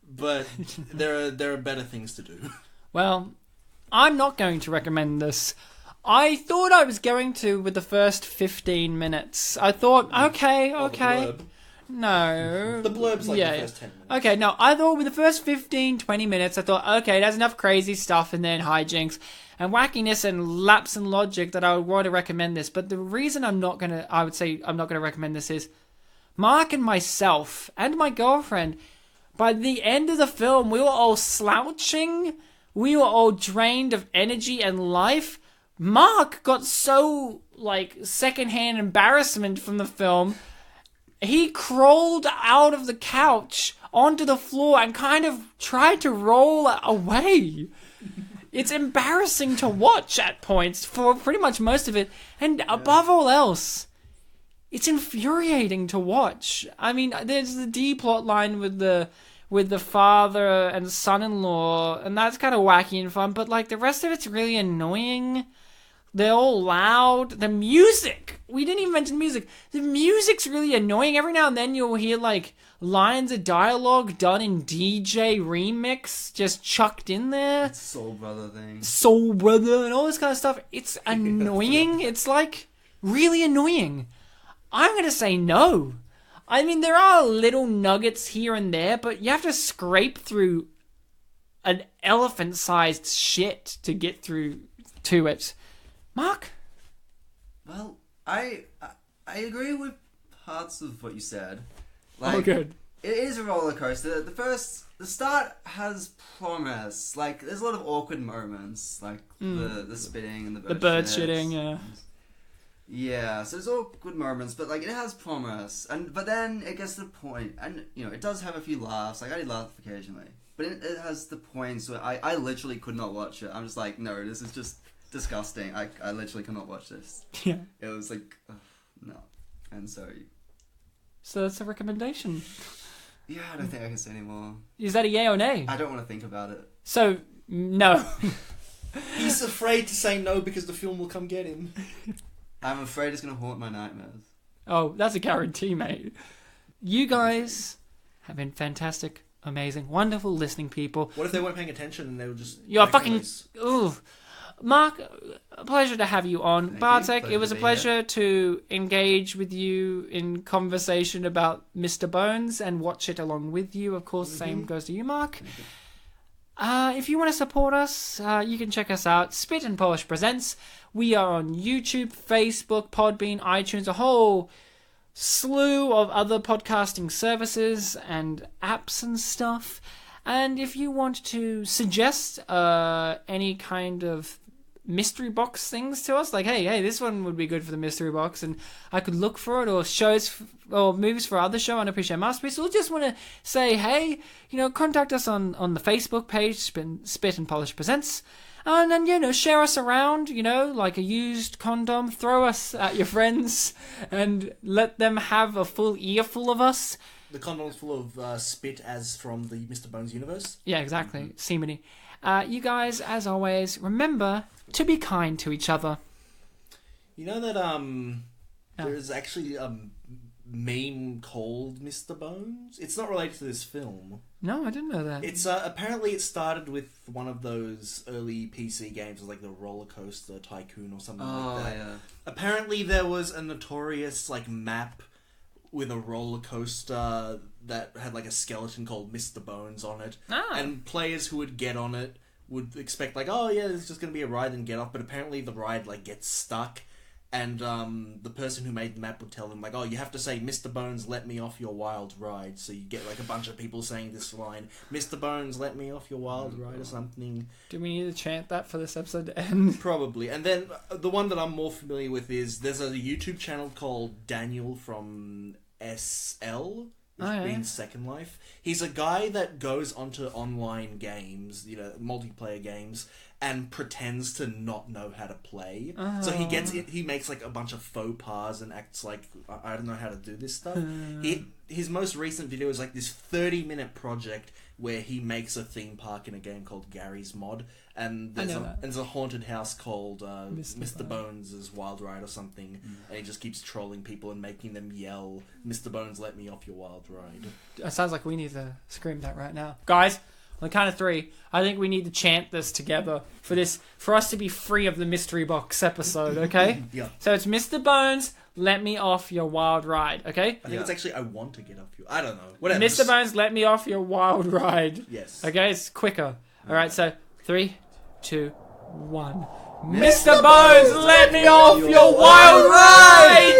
C: But there are better things to do.
B: Well, I'm not going to recommend this. I thought I was going to with the first 15 minutes. I thought, okay.
C: Oh, the blurb.
B: No.
C: The blurb's like
B: Yeah,
C: the
B: yeah.
C: first 10 minutes.
B: Okay, no, I thought with the first 15, 20 minutes, I thought, okay, there's enough crazy stuff and then hijinks and wackiness and lapse in logic that I would want to recommend this. But the reason I would say I'm not going to recommend this is Mark and myself and my girlfriend, by the end of the film, we were all slouching We were all drained of energy and life. Mark got so, like, secondhand embarrassment from the film. He crawled out of the couch onto the floor and kind of tried to roll away. It's embarrassing to watch at points for pretty much most of it. And above all else, it's infuriating to watch. I mean, there's the D plot line with the father and son-in-law, and that's kind of wacky and fun, but, like, the rest of it's really annoying. They're all loud. The music! We didn't even mention music. The music's really annoying. Every now and then you'll hear, like, lines of dialogue done in DJ remix just chucked in there.
D: Soul Brother thing.
B: Soul Brother and all this kind of stuff. It's annoying. It's, like, really annoying. I'm going to say no. I mean, there are little nuggets here and there, but you have to scrape through an elephant-sized shit to get through to it. Mark?
D: Well, I agree with parts of what you said.
B: Oh, good.
D: It is a roller coaster. The start has promise. Like, there's a lot of awkward moments, like the spitting and the bird
B: shitting, yeah.
D: Yeah, so there's all good moments, but, like, it has promise. But then it gets to the point, and, you know, it does have a few laughs. Like, I laugh occasionally. But it has the points where I literally could not watch it. I'm just like, no, this is just disgusting. I literally cannot watch this.
B: Yeah.
D: It was like, no. And so
B: that's a recommendation.
D: Yeah, I don't think I can say anymore.
B: Is that a yay or nay?
D: I don't want to think about it.
B: So, no.
C: He's afraid to say no because the film will come get him.
D: I'm afraid it's going to haunt my nightmares.
B: Oh, that's a guarantee, mate. You guys have been fantastic, amazing, wonderful listening people.
C: What if they weren't paying attention and they were just...
B: You're fucking... Ooh. Mark, a pleasure to have you on. Bartek, it was a pleasure to engage with you in conversation about Mr. Bones and watch it along with you. Of course, same goes to you, Mark. If you want to support us, you can check us out. Spit and Polish Presents. We are on YouTube, Facebook, Podbean, iTunes, a whole slew of other podcasting services and apps and stuff. And if you want to suggest any kind of mystery box things to us, like, hey, this one would be good for the mystery box, and I could look for it, or shows or movies for other show, Unappreciated Masterpiece, or just want to say, hey, contact us on the Facebook page, Spit and Polish Presents, and then, share us around, like a used condom, throw us at your friends, and let them have a full earful of us.
C: The condom's full of spit as from the Mr. Bones universe?
B: Yeah, exactly. Seamany. You guys, as always, remember to be kind to each other.
C: You know that there's actually a meme called Mr. Bones? It's not related to this film.
B: No, I didn't know that.
C: It's apparently it started with one of those early PC games, like the Roller Coaster Tycoon or something like that. Yeah. Apparently there was a notorious map with a roller coaster that had a skeleton called Mr. Bones on it. And players who would get on it would expect oh yeah, it's just going to be a ride and get off, but apparently the ride gets stuck, and the person who made the map would tell them oh, you have to say, Mr. Bones, let me off your wild ride. So you get a bunch of people saying this line, Mr. Bones, let me off your wild ride, or something.
B: Do we need to chant that for this episode to end?
C: Probably. And then the one that I'm more familiar with is there's a YouTube channel called Daniel from SL, which means Second Life. He's a guy that goes onto online games, multiplayer games, and pretends to not know how to play. So he makes a bunch of faux pas and acts like, I don't know how to do this stuff. His most recent video is this 30-minute project where he makes a theme park in a game called Gary's Mod, and there's a haunted house called Mr. Bones' Wild Ride or something, and he just keeps trolling people and making them yell, Mr. Bones, let me off your wild ride.
B: It sounds like we need to scream that right now. Guys, on the count of 3, I think we need to chant this together for us to be free of the mystery box episode, okay?
C: Yeah.
B: So it's Mr. Bones, let me off your wild ride, okay?
C: I think it's actually, I want to get off you. I don't know. Whatever.
B: Mr. Bones, let me off your wild ride.
C: Yes.
B: Okay, it's quicker. Alright, so 3, 2, 1. Mr. Bones, let me off your wild ride!